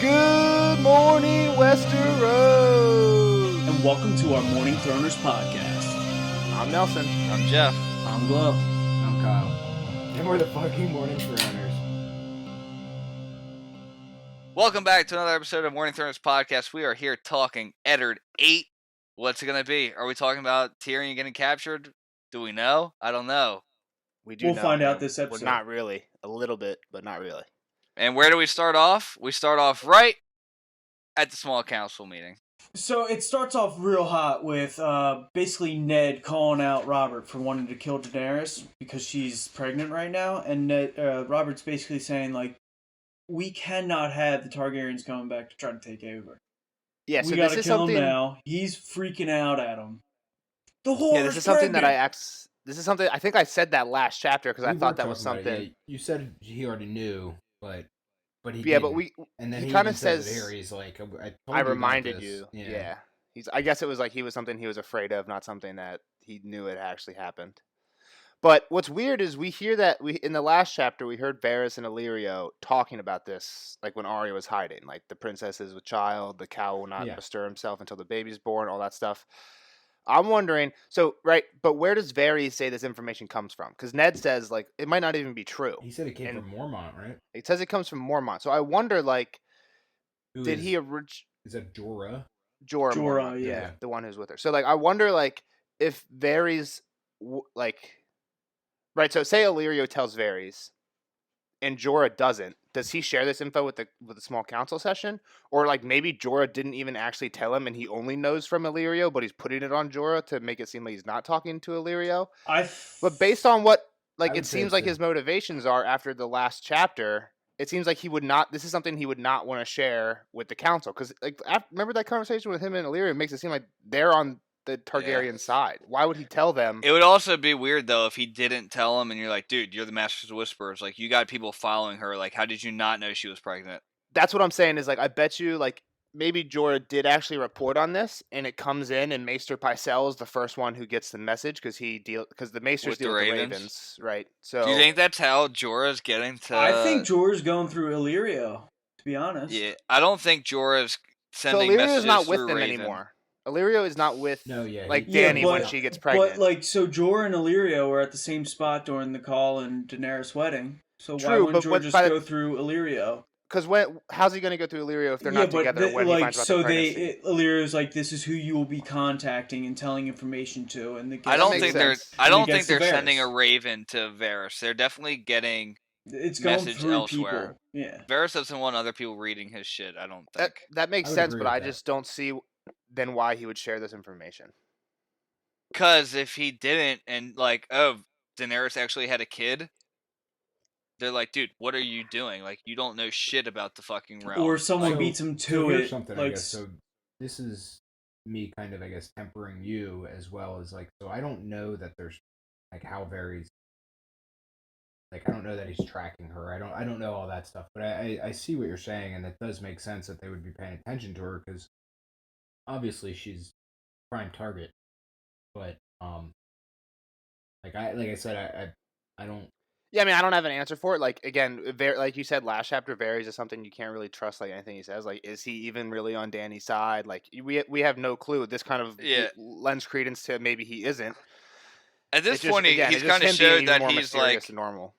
Good morning, Westeros! And welcome to our Morning Throners podcast. I'm Nelson. I'm Jeff. I'm Glow. I'm Kyle. And we're the fucking Morning Throners. Welcome back to another episode of Morning Throners podcast. We are here talking Eddard 8. What's it going to be? Are we talking about Tyrion getting captured? Do we know? I don't know. We'll find out this episode. Well, not really. A little bit, but not really. And where do we start off? We start off right at the small council meeting. So it starts off real hot with basically Ned calling out Robert for wanting to kill Daenerys because she's pregnant right now. And Robert's basically saying, like, we cannot have the Targaryens coming back to try to take over. Yeah, we gotta kill him now. He's freaking out at him. The whore. Yeah, this is something that This is something I think I said that last chapter because I thought that was something. Yeah, you said he already knew, but he yeah, didn't. But and then he kind of of says here. He's like, I reminded you. Yeah. I guess it was like he was something he was afraid of, not something that he knew had actually happened. But what's weird is we hear that in the last chapter we heard Varys and Illyrio talking about this, like when Arya was hiding, like the princess is with child, the cow will not bestir himself until the baby's born, all that stuff. I'm wondering, but where does Varys say this information comes from? Because Ned says, like, it might not even be true. He said it came from Mormont, right? It says it comes from Mormont. So I wonder, like, Is that Jorah? Jorah, Mormont, yeah, the one who's with her. So, like, I wonder, like, if Varys, right, so say Illyrio tells Varys, and Jorah doesn't. Does he share this info with the small council session, or like maybe Jorah didn't even actually tell him, and he only knows from Illyrio, but he's putting it on Jorah to make it seem like he's not talking to Illyrio? But based on what, like, it seems like his motivations are after the last chapter, it seems like he would not. This is something he would not want to share with the council because, like, remember that conversation with him and Illyrio? It makes it seem like they're on the Targaryen side. Why would he tell them? It would also be weird though if he didn't tell him and you're like, dude, you're the Masters of Whisperers. Like, you got people following her. Like, how did you not know she was pregnant? That's what I'm saying is, like, I bet you, like, maybe Jorah did actually report on this and it comes in and Maester Pycelle is the first one who gets the message because the Maesters deal with the Ravens, right? So do you think that's how Jorah's getting to... I think Jorah's going through Illyrio, to be honest. Yeah, I don't think Jorah's sending messages not with through them Raven anymore. Illyrio is not with Dany when she gets pregnant. But, like, so Jorah and Illyrio were at the same spot during the call and Daenerys' wedding. So why wouldn't Jorah just go through Illyrio? Because how's he going to go through Illyrio if they're not together when he finds out the pregnancy? Illyrio's like, this is who you will be contacting and telling information to. And I don't think they're sending a Raven to Varys. They're definitely getting message elsewhere. People. Yeah. Varys doesn't want other people reading his shit, I don't think. That makes sense, but I just don't see then why he would share this information. Because if he didn't, and like, oh, Daenerys actually had a kid, they're like, dude, what are you doing? Like, you don't know shit about the fucking realm. Or someone beats him to it. Something, like, I guess. So this is me kind of, I guess, tempering you as well as, like, so I don't know that there's, like, how Varys, like, I don't know that he's tracking her. I don't know all that stuff, but I see what you're saying, and it does make sense that they would be paying attention to her because obviously she's prime target, but like I said, I don't. Yeah, I mean, I don't have an answer for it. Like, again, like you said last chapter, Varys is something you can't really trust. Like anything he says, like, is he even really on Dany's side? Like, we have no clue. This kind of lends credence to maybe he isn't. At this point, he's kind of showed that he's like normal.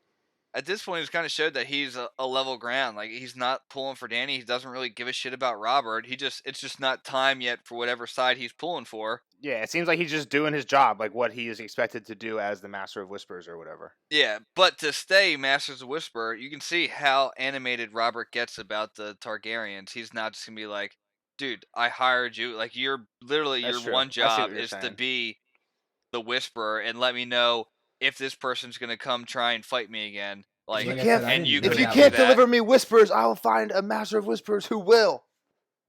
At this point, he's kind of showed that he's a level ground. Like, he's not pulling for Dany. He doesn't really give a shit about Robert. It's just not time yet for whatever side he's pulling for. Yeah, it seems like he's just doing his job, like what he is expected to do as the Master of Whispers or whatever. Yeah, but to stay Masters of Whisper, you can see how animated Robert gets about the Targaryens. He's not just going to be like, dude, I hired you. Like, your one job is to be the Whisperer and let me know if this person's gonna come try and fight me again. Like if you can't deliver me whispers, I will find a Master of Whispers who will.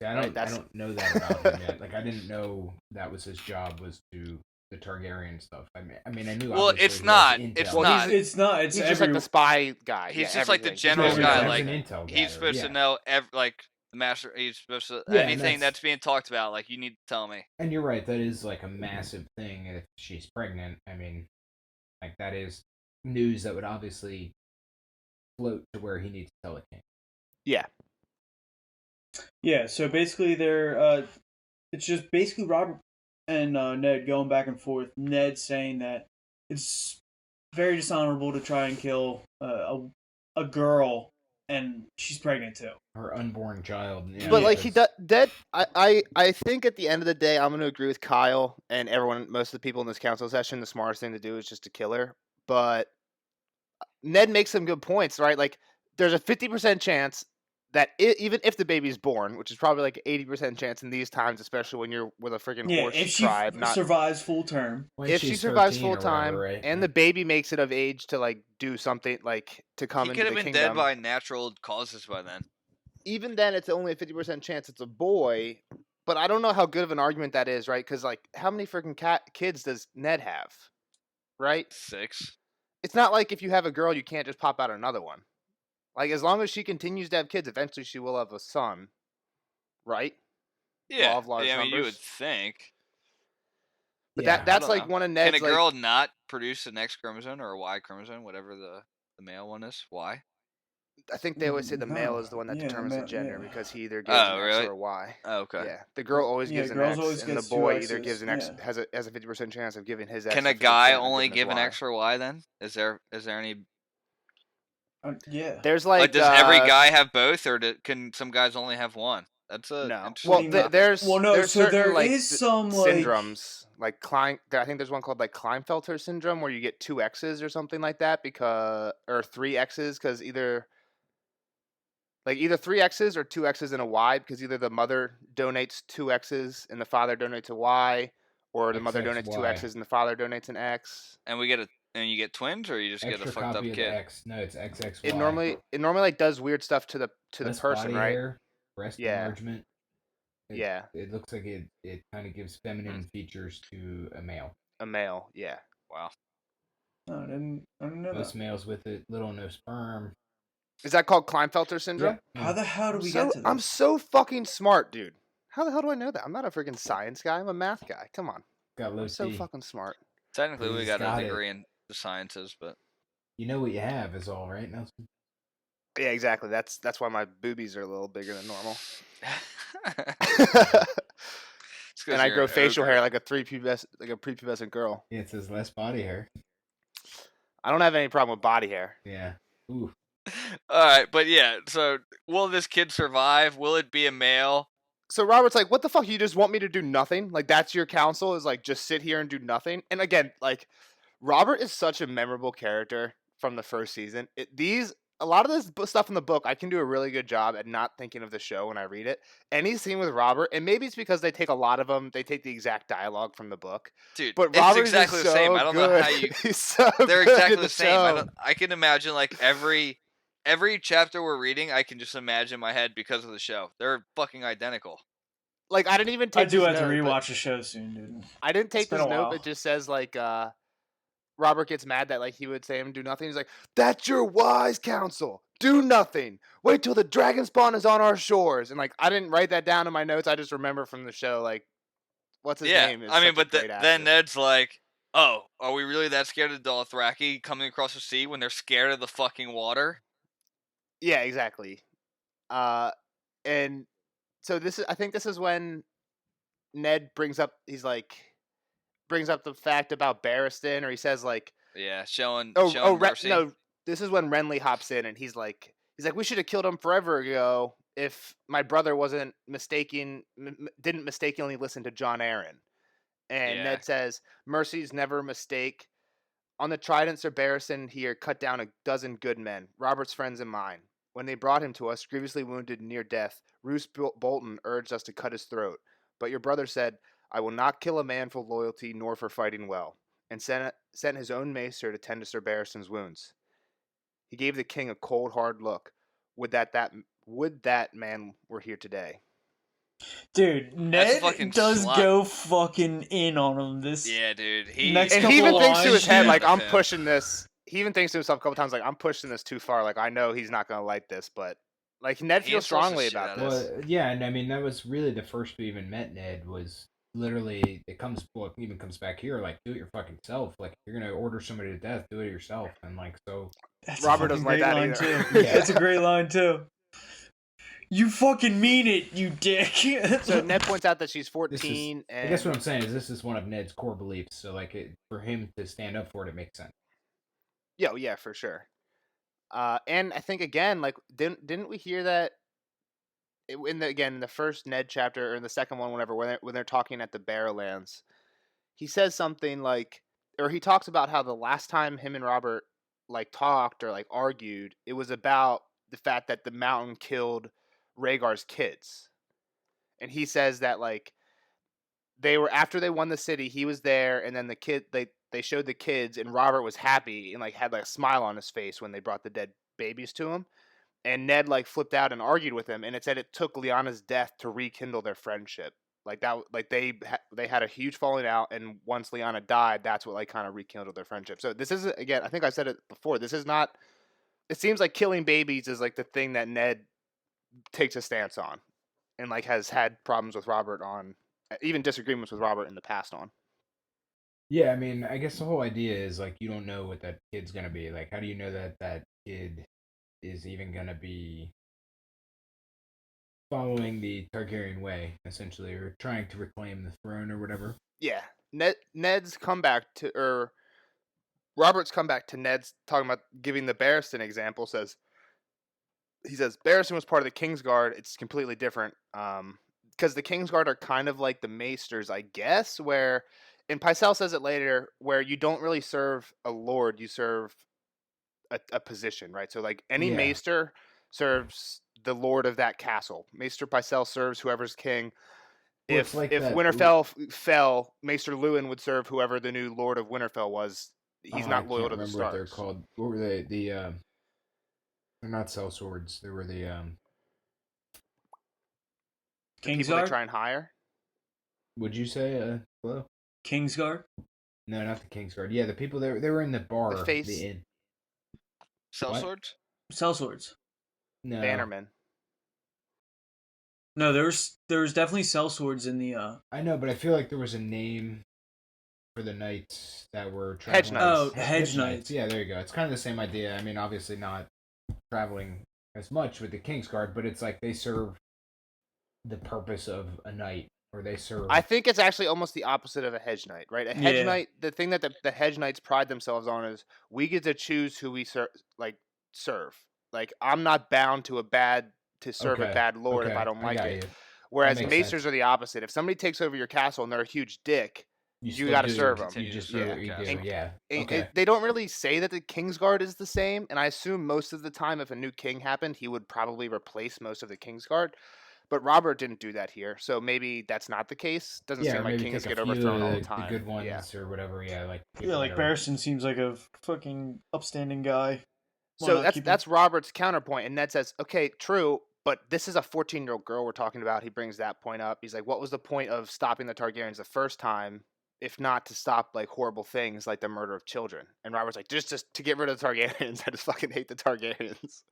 Yeah, I don't know that about him yet. Like, I didn't know that was his job, was to the Targaryen stuff. I mean, I knew. Well, it's not. It's not. It's not. He's just like the spy guy. He's just like the general guy. Like, he's supposed to know like the master. He's supposed to anything that's being talked about. Like, you need to tell me. And you're right. That is like a massive thing. If she's pregnant, I mean, like, that is news that would obviously float to where he needs to tell it. Yeah. Yeah, so basically they're it's just basically Robert and Ned going back and forth. Ned saying that it's very dishonorable to try and kill a girl, and she's pregnant too. Her unborn child. Yeah, but like he does dead. I think at the end of the day, I'm going to agree with Kyle and everyone. Most of the people in this council session, the smartest thing to do is just to kill her. But Ned makes some good points, right? Like there's a 50% chance that even if the baby's born, which is probably like 80% chance in these times, especially when you're with a freaking horse if she tribe, survives full term. If she survives full time, right? and the baby makes it of age to like do something like to come into the kingdom, he could have been dead by natural causes by then. Even then, it's only a 50% chance it's a boy. But I don't know how good of an argument that is, right? Because like, how many freaking kids does Ned have? Right? 6. It's not like if you have a girl, you can't just pop out another one. Like, as long as she continues to have kids, eventually she will have a son, right? Yeah, Law of large numbers. you would think. But that's like one of Ned's. Can a girl not produce an X chromosome or a Y chromosome, whatever the male one is? Y? I think they always say the male is the one that determines the gender because he either gives an X or a Y. Oh, okay. Yeah, the girl always gives an X, and the boy either gives an X, has a 50% chance of giving his X. Can a guy only give an X or Y then? Is there any? Yeah. There's like does every guy have both, or can some guys only have one? That's a no. Well, there's so certain, there like, is some syndromes like I think there's one called like Klinefelter syndrome where you get 2 X's or something like that or 3 X's because either 3 X's or 2 X's and a Y because either the mother donates 2 X's and the father donates a Y, or the mother donates 2 X's and the father donates an X. And you get twins, or you just Extra get a fucked up kid? X. No, it's XXY. It normally like does weird stuff to the person, body right? Hair, breast enlargement. It looks like it kind of gives feminine features to a male. A male, yeah. Wow. I didn't know Most males with it, little no sperm. Is that called Klinefelter syndrome? Yeah. How the hell do we get to this? I'm so fucking smart, dude. How the hell do I know that? I'm not a freaking science guy. I'm a math guy. Come on. I'm so fucking smart. Technically, we got a degree in the sciences, but you know what you have is all right, Nelson. Yeah, exactly. That's why my boobies are a little bigger than normal. And I grow facial hair like a prepubescent girl. Yeah, it says less body hair. I don't have any problem with body hair. Yeah. Ooh. All right, but yeah. So, will this kid survive? Will it be a male? So Robert's like, "What the fuck? You just want me to do nothing? Like that's your counsel? Is like just sit here and do nothing?" And again, like Robert is such a memorable character from the first season. A lot of this stuff in the book, I can do a really good job at not thinking of the show when I read it. Any scene with Robert, and maybe it's because they take a lot of them. They take the exact dialogue from the book. Dude, but it's exactly the same. I don't know how you. They're exactly the same. I can imagine like every chapter we're reading, I can just imagine in my head because of the show. They're fucking identical. Like I didn't even take. I do have to rewatch the show soon, dude. I didn't take this note. It just says like. Robert gets mad that like he would say him do nothing. He's like, "That's your wise counsel. Do nothing. Wait till the dragon spawn is on our shores." And like I didn't write that down in my notes. I just remember from the show like, what's his name? I mean, but then Ned's like, "Oh, are we really that scared of the Dothraki coming across the sea when they're scared of the fucking water?" Yeah, exactly. And so I think this is when Ned brings up the fact about Barristan, or he says like, showing mercy. No, this is when Renly hops in and he's like, we should have killed him forever ago if my brother didn't mistakenly listen to Jon Arryn. And Ned says, "Mercy's never a mistake. On the Trident, Sir Barristan here cut down a dozen good men, Robert's friends and mine. When they brought him to us, grievously wounded and near death, Roose Bolton urged us to cut his throat. But your brother said, 'I will not kill a man for loyalty nor for fighting well,' and sent his own maester to tend to Sir Barristan's wounds. He gave the king a cold, hard look. Would that man were here today." Dude, Ned does go fucking in on him. Yeah, dude. He even thinks to his head like, "I'm pushing this." He even thinks to himself a couple times like, "I'm pushing this too far. Like I know he's not gonna like this, but." Like Ned feels strongly about this. Well, yeah, and I mean that was really the first we even met Ned was literally it comes back here like do it your fucking self. Like you're gonna order somebody to death, do it yourself. And like so Robert doesn't like that either. Too. Yeah. That's a great line too. You fucking mean it, you dick. So Ned points out that she's 14. I guess what I'm saying is this is one of Ned's core beliefs. So like, for him to stand up for it makes sense. Yeah, for sure. And I think again, like, didn't we hear that in the first Ned chapter or in the second one, whenever when they're talking at the Barrowlands, he says something like, or he talks about how the last time him and Robert like talked or like argued, it was about the fact that the mountain killed Rhaegar's kids, and he says that like they were after they won the city, he was there, and then they showed the kids, and Robert was happy and like had like a smile on his face when they brought the dead babies to him. And Ned like flipped out and argued with him, and it said it took Lyanna's death to rekindle their friendship. Like that, like they had a huge falling out, and once Lyanna died, that's what like kind of rekindled their friendship. So this is, again, I think I said it before. This is not. It seems like killing babies is like the thing that Ned takes a stance on, and like has had problems with Robert on, even disagreements with Robert in the past on. Yeah, I mean, I guess the whole idea is like you don't know what that kid's gonna be. Like, how do you know that that kid is even gonna be following the Targaryen way, essentially, or trying to reclaim the throne or whatever? Yeah, Ned's comeback to, or Robert's comeback to Ned's talking about giving the Barristan example says. He says Barristan was part of the Kingsguard. It's completely different, because the Kingsguard are kind of like the Maesters, I guess. Where, and Pycelle says it later, where you don't really serve a lord, you serve a position, right? So like any Maester serves the lord of that castle. Maester Pycelle serves whoever's king. Well, if like Winterfell fell, Maester Lewin would serve whoever the new lord of Winterfell was. He's not loyal to the Starks. What they're called. What were they? They're not sellswords. They were the people they try and hire. Would you say hello? Kingsguard? No, not the Kingsguard. Yeah, the people they were in the bar. The face. The inn. Sellswords? Sellswords. No. Bannermen. No, there was definitely sellswords in the. I know, but I feel like there was a name for the knights that were traveling. Hedge knights. Oh, hedge knights. Yeah, there you go. It's kind of the same idea. I mean, obviously not traveling as much with the Kingsguard, but it's like they serve the purpose of a knight, or they serve. I think it's actually almost the opposite of a hedge knight, right? A hedge knight, the thing that the hedge knights pride themselves on is we get to choose who we serve. Like I'm not bound to serve a bad lord if I don't like it. Whereas Maesters are the opposite. If somebody takes over your castle and they're a huge dick, you got to serve them. You just serve what you do. They don't really say that the Kingsguard is the same, and I assume most of the time if a new king happened, he would probably replace most of the Kingsguard. But Robert didn't do that here, so maybe that's not the case. Doesn't seem like kings get overthrown all the time. The good ones or whatever, like Barristan seems like a fucking upstanding guy. So that's Robert's counterpoint, and Ned says, "Okay, true, but this is a 14-year-old girl we're talking about." He brings that point up. He's like, "What was the point of stopping the Targaryens the first time, if not to stop like horrible things like the murder of children?" And Robert's like, "Just to get rid of the Targaryens. I just fucking hate the Targaryens."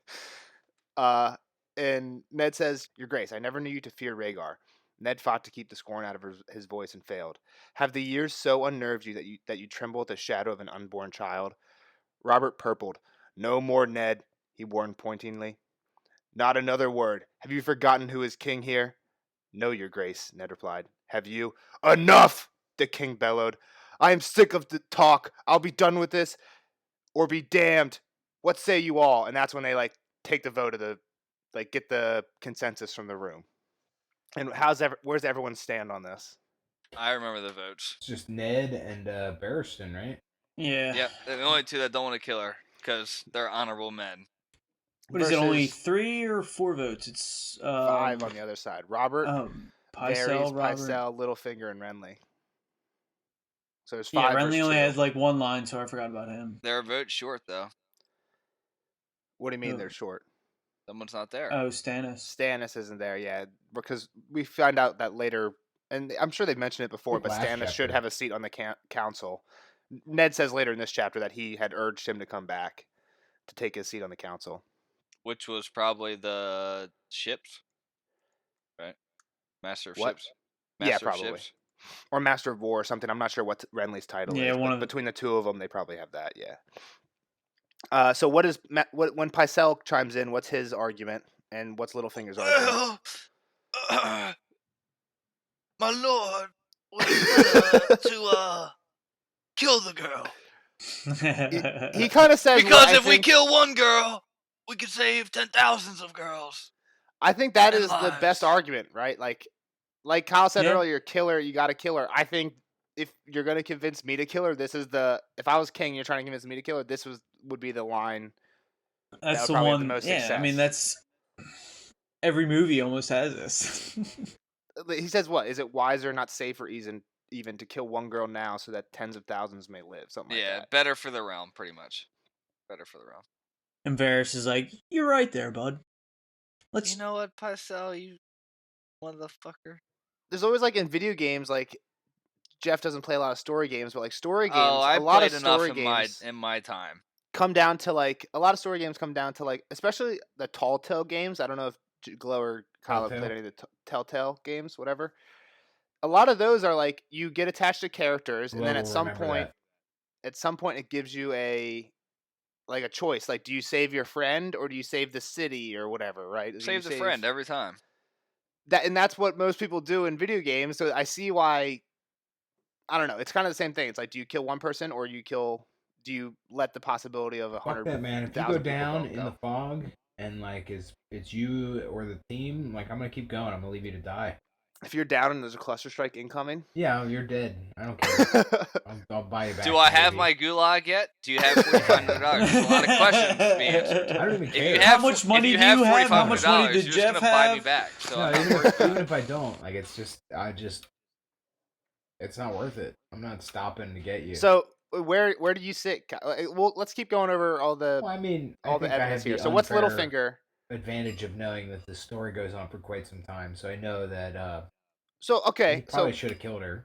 And Ned says, "Your Grace, I never knew you to fear Rhaegar." Ned fought to keep the scorn out of his voice and failed. "Have the years so unnerved you that you tremble at the shadow of an unborn child?" Robert purpled. "No more, Ned," he warned pointingly. "Not another word. Have you forgotten who is king here?" "No, Your Grace," Ned replied. "Have you?" "Enough!" the king bellowed. "I am sick of the talk. I'll be done with this, or be damned. What say you all?" And that's when they like take the vote of get the consensus from the room. And where's everyone stand on this? I remember the votes. It's just Ned and Barristan, right? Yeah. Yeah, they're the only two that don't want to kill her because they're honorable men. What is it? Only 3 or 4 votes? It's 5 on the other side. Robert, Pycelle, Littlefinger, and Renly. So there's 5. Yeah, Renly only has like 1 line, so I forgot about him. They're a vote short, though. What do you mean they're short? Someone's not there. Oh, Stannis. Stannis isn't there, yeah, because we find out that later, and I'm sure they've mentioned it before, but Stannis should have a seat on the council. Ned says later in this chapter that he had urged him to come back to take his seat on the council. Which was probably the ships, right? Master of ships. Probably. Ships. Or Master of War or something. I'm not sure what Renly's title is. Yeah, between the two of them, they probably have that, yeah. So when Pycelle chimes in, what's his argument? And what's Littlefinger's argument? Well, my lord, would it better to kill the girl? He kind of says because if we kill one girl, we could save 10,000s of girls. I think that is the best argument, right? Like Kyle said earlier, kill her, you got to kill her. I think if you're going to convince me to kill her, this is if I was king, you're trying to convince me to kill her, this would be the line. That's the one. The most success. I mean, that's every movie almost has this. He says, "What is it wiser, not safer, even to kill one girl now, so that tens of thousands may live?" Something like that. Yeah, better for the realm, pretty much. Better for the realm. And Varys is like, "You're right there, bud. You know what, Pycelle, you motherfucker." There's always in video games, Jeff doesn't play a lot of story games, but story games, I a lot of played story enough games in my time. Come down to a lot of story games come down to especially the Tall Tale games. I don't know if Glow or Kyle have played any of the Telltale games, whatever. A lot of those are you get attached to characters, and then at some point it gives you a choice. Do you save your friend or do you save the city or whatever, right? Save the friend every time. That's what most people do in video games. So I see why. I don't know. It's kind of the same thing. It's do you kill one person or do you let the possibility of 100? Fuck that, man. If you go down in the fog and it's you or the team, I'm gonna keep going. I'm gonna leave you to die. If you're down and there's a cluster strike incoming, yeah, you're dead. I don't care. I'll buy you back. Do I have my gulag yet? Do you have $4,500? There's a lot of questions to be answered. I don't even care. How much money do you have? How much money did Jeff have? Buy me back. So no, even if I don't, it's not worth it. I'm not stopping to get you. So where do you sit? Well, let's keep going over all the. Well, I mean, all the evidence here. So what's Littlefinger? Advantage of knowing that the story goes on for quite some time, so I know that. So okay, he probably should have killed her.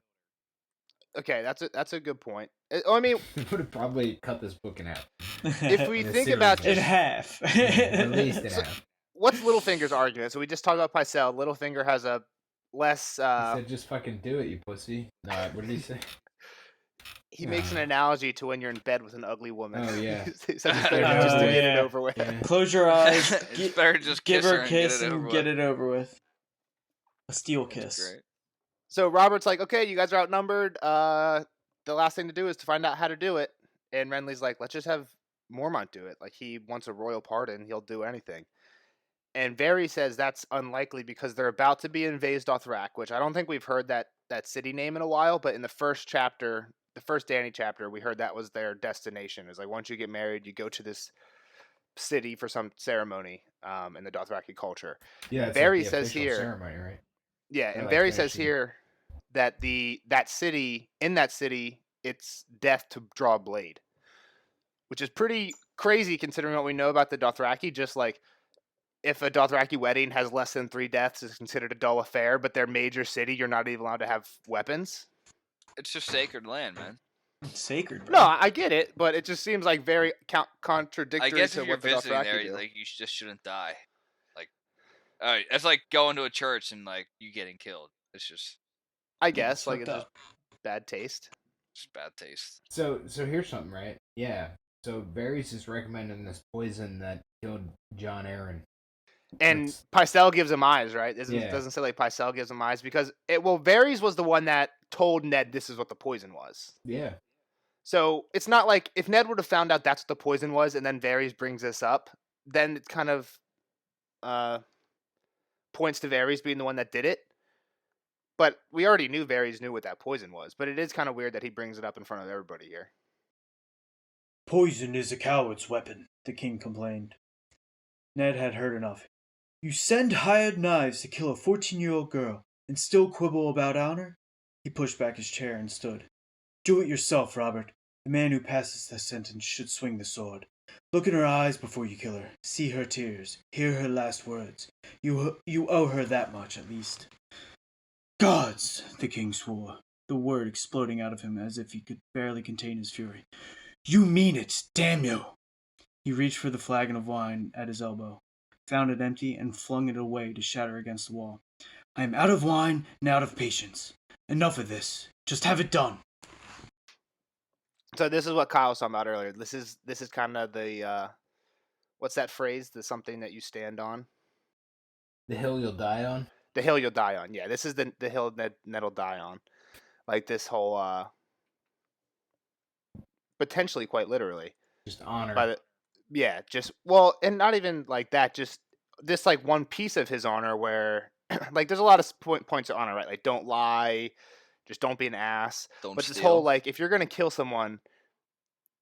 Okay, that's a good point. I mean, we would have probably cut this book in half. If we think about in half, at least in half. What's Littlefinger's argument? So we just talked about Pycelle. Littlefinger has a less. He said, "Just fucking do it, you pussy." No, what did he say? He makes an analogy to when you're in bed with an ugly woman. Oh yeah. He said it's better just to get it over with. Yeah. Close your eyes. It's better just give her a kiss kiss and get it over with. A steel kiss. Great. So Robert's like, okay, you guys are outnumbered. The last thing to do is to find out how to do it. And Renly's like, let's just have Mormont do it. He wants a royal pardon. He'll do anything. And Varys says that's unlikely because they're about to be in Vase Dothrak, which I don't think we've heard that city name in a while. But in the first chapter, the first Dany chapter, we heard that was their destination. It's once you get married, you go to this city for some ceremony in the Dothraki culture. Yeah, Varys says here, ceremony, right? Yeah, and Varys says here that in that city, it's death to draw a blade, which is pretty crazy considering what we know about the Dothraki. Just if a Dothraki wedding has less than 3 deaths, it's considered a dull affair, but their major city, you're not even allowed to have weapons. It's just sacred land, man. It's sacred, bro. No, I get it, but it just seems very contradictory I guess to if you're what the visiting Dothraki there, do. you just shouldn't die. Alright, it's like going to a church and you getting killed. It's just, I guess it's it's just bad taste. just bad taste. So here's something, right? Yeah. So Varys is recommending this poison that killed Jon Arryn. And Pycelle gives him eyes, right? Doesn't say Pycelle gives him eyes because Varys was the one that told Ned this is what the poison was. Yeah. So it's not if Ned would have found out that's what the poison was and then Varys brings this up, then it kind of points to Varys being the one that did it. But we already knew Varys knew what that poison was. But it is kind of weird that he brings it up in front of everybody here. Poison is a coward's weapon, the king complained. Ned had heard enough. You send hired knives to kill a 14-year-old girl and still quibble about honor? He pushed back his chair and stood. Do it yourself, Robert. The man who passes the sentence should swing the sword. Look in her eyes before you kill her. See her tears. Hear her last words. You owe her that much, at least. Gods, the king swore, the word exploding out of him as if he could barely contain his fury. You mean it, damn you! He reached for the flagon of wine at his elbow, found it empty, and flung it away to shatter against the wall. I am out of wine and out of patience. Enough of this. Just have it done. So this is what Kyle was talking about earlier. This is kind of the what's that phrase? The something that you stand on. The hill you'll die on. The hill you'll die on. Yeah, this is the hill Ned'll die on. Like this whole potentially quite literally. Just honor. By the, and not even like that. Just this like one piece of his honor where like there's a lot of points of honor, right? Like don't lie, just don't be an ass. Don't but steal. This whole like if you're gonna kill someone,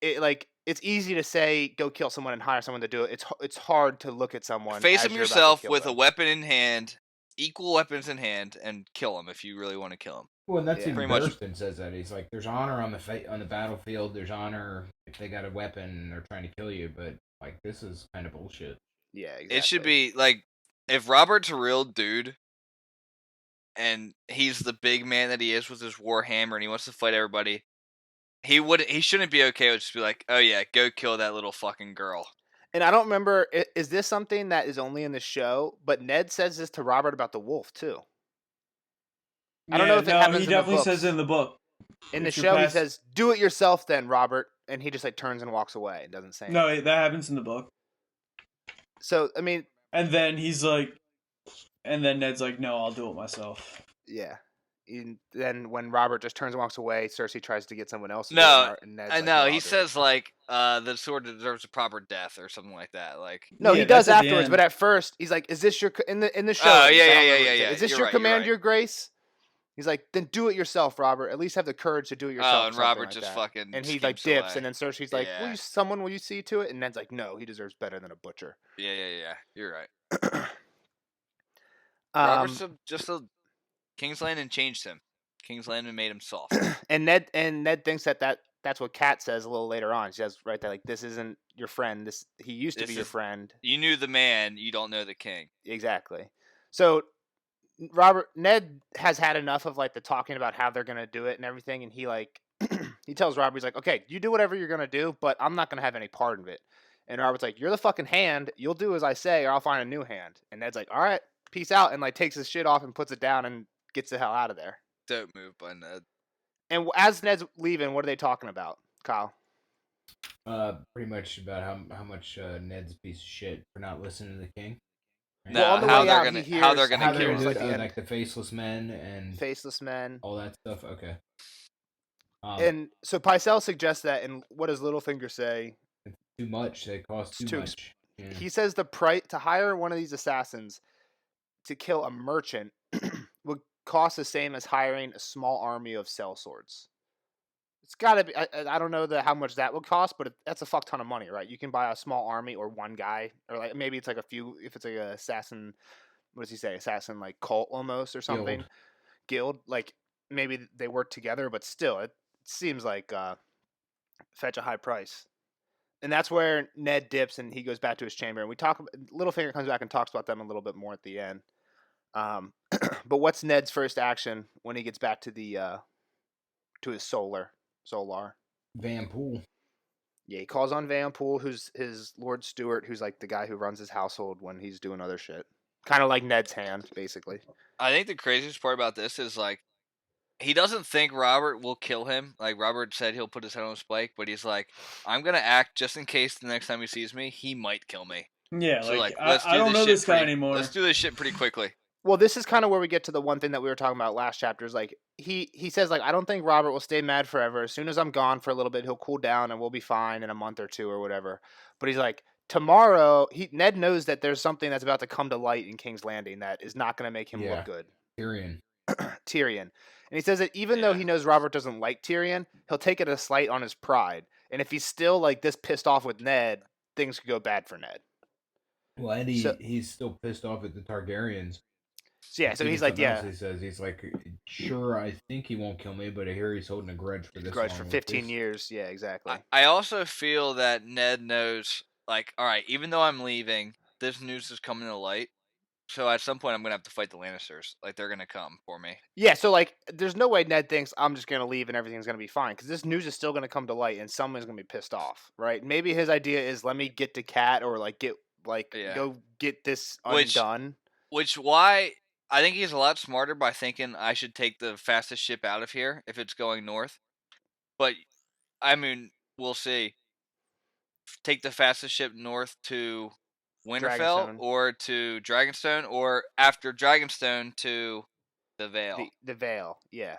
it's easy to say go kill someone and hire someone to do it. It's hard to look at someone. Face them yourself with a weapon in hand, equal weapons in hand, and kill him if you really want to kill him. Well, and that's even Thurston says that. He's like, there's honor on the battlefield. There's honor if they got a weapon and they're trying to kill you, but like this is kind of bullshit. Yeah, exactly. It should be like if Robert's a real dude and he's the big man that he is with his warhammer and he wants to fight everybody, he shouldn't be okay with just be like, oh yeah, go kill that little fucking girl. And I don't remember, is this something that is only in the show? But Ned says this to Robert about the wolf too. I don't know if it happens. He definitely says it in the book. In the show, he says, "Do it yourself, then, Robert," and he just like turns and walks away and doesn't say anything. No, that happens in the book. So I mean, and then he's like, and then Ned's like, "No, I'll do it myself." Yeah. And then when Robert just turns and walks away, Cersei tries to get someone else. No, I know. He says like, the sword deserves a proper death or something like that. Like, no, he does afterwards. But at first, he's like, "Is this your in the show?" Oh yeah. Is this your command, your grace? He's like, "Then do it yourself, Robert. At least have the courage to do it yourself." Oh, and Robert just fucking and he like dips, and then Cersei's like, "Will you see to it?" And Ned's like, "No, he deserves better than a butcher." Yeah. You're right. Robert's just a King's Landing changed him. King's Landing made him soft. and Ned thinks that's what Kat says a little later on. She says right there, like, "This isn't your friend. He used to be your friend. You knew the man. You don't know the king." Exactly. So Ned has had enough of like the talking about how they're gonna do it and everything, and he like he tells Robert, he's like, "Okay, you do whatever you're gonna do, but I'm not gonna have any part of it." And Robert's like, "You're the fucking hand. You'll do as I say, or I'll find a new hand." And Ned's like, "All right, peace out," and like takes his shit off and puts it down and gets the hell out of there. Dope move by Ned. And as Ned's leaving, what are they talking about, Kyle? Pretty much about how much Ned's a piece of shit for not listening to the king. Right? No, how they're gonna kill him. Like the faceless men and all that stuff. Okay. And so Pycelle suggests that, and what does Littlefinger say? It's too much. They cost too much. Yeah. He says the price to hire one of these assassins to kill a merchant would cost the same as hiring a small army of sellswords. It's got to be. I don't know how much that would cost, but that's a fuck ton of money, right? You can buy a small army or one guy, or like maybe it's like a few. If it's like an assassin, what does he say? Assassin like cult almost or something. Guild. Like maybe they work together, but still, it seems like fetch a high price. And that's where Ned dips and he goes back to his chamber. And Littlefinger comes back and talks about them a little bit more at the end. But what's Ned's first action when he gets back to to his Solar? Van Poole. Yeah, he calls on Van Poole, who's his Lord Stewart, who's like the guy who runs his household when he's doing other shit. Kind of like Ned's hand, basically. I think the craziest part about this is like, he doesn't think Robert will kill him. Like, Robert said he'll put his head on a spike, but he's like, I'm going to act just in case the next time he sees me, he might kill me. Yeah, so I don't know this guy anymore. Let's do this shit pretty quickly. Well, this is kind of where we get to the one thing that we were talking about last chapter. Is like, he says, like, I don't think Robert will stay mad forever. As soon as I'm gone for a little bit, he'll cool down and we'll be fine in a month or two or whatever. But he's like, tomorrow, Ned knows that there's something that's about to come to light in King's Landing that is not going to make him look good. Tyrion. And he says that even though he knows Robert doesn't like Tyrion, he'll take it a slight on his pride. And if he's still like this pissed off with Ned, things could go bad for Ned. Well, and he's still pissed off at the Targaryens. Yeah, so he's like, he says, he's like, sure, I think he won't kill me, but I hear he's holding a grudge for this. Grudge for 15 years. Yeah, exactly. I also feel that Ned knows, like, all right, even though I'm leaving, this news is coming to light. So at some point, I'm going to have to fight the Lannisters. Like, they're going to come for me. Yeah, so, like, there's no way Ned thinks I'm just going to leave and everything's going to be fine. Because this news is still going to come to light and someone's going to be pissed off, right? Maybe his idea is, let me get to Cat or, like, go get this undone. Why I think he's a lot smarter by thinking I should take the fastest ship out of here if it's going north. But, I mean, we'll see. Take the fastest ship north to Winterfell, or to Dragonstone, or after Dragonstone to the Vale. The Vale, yeah.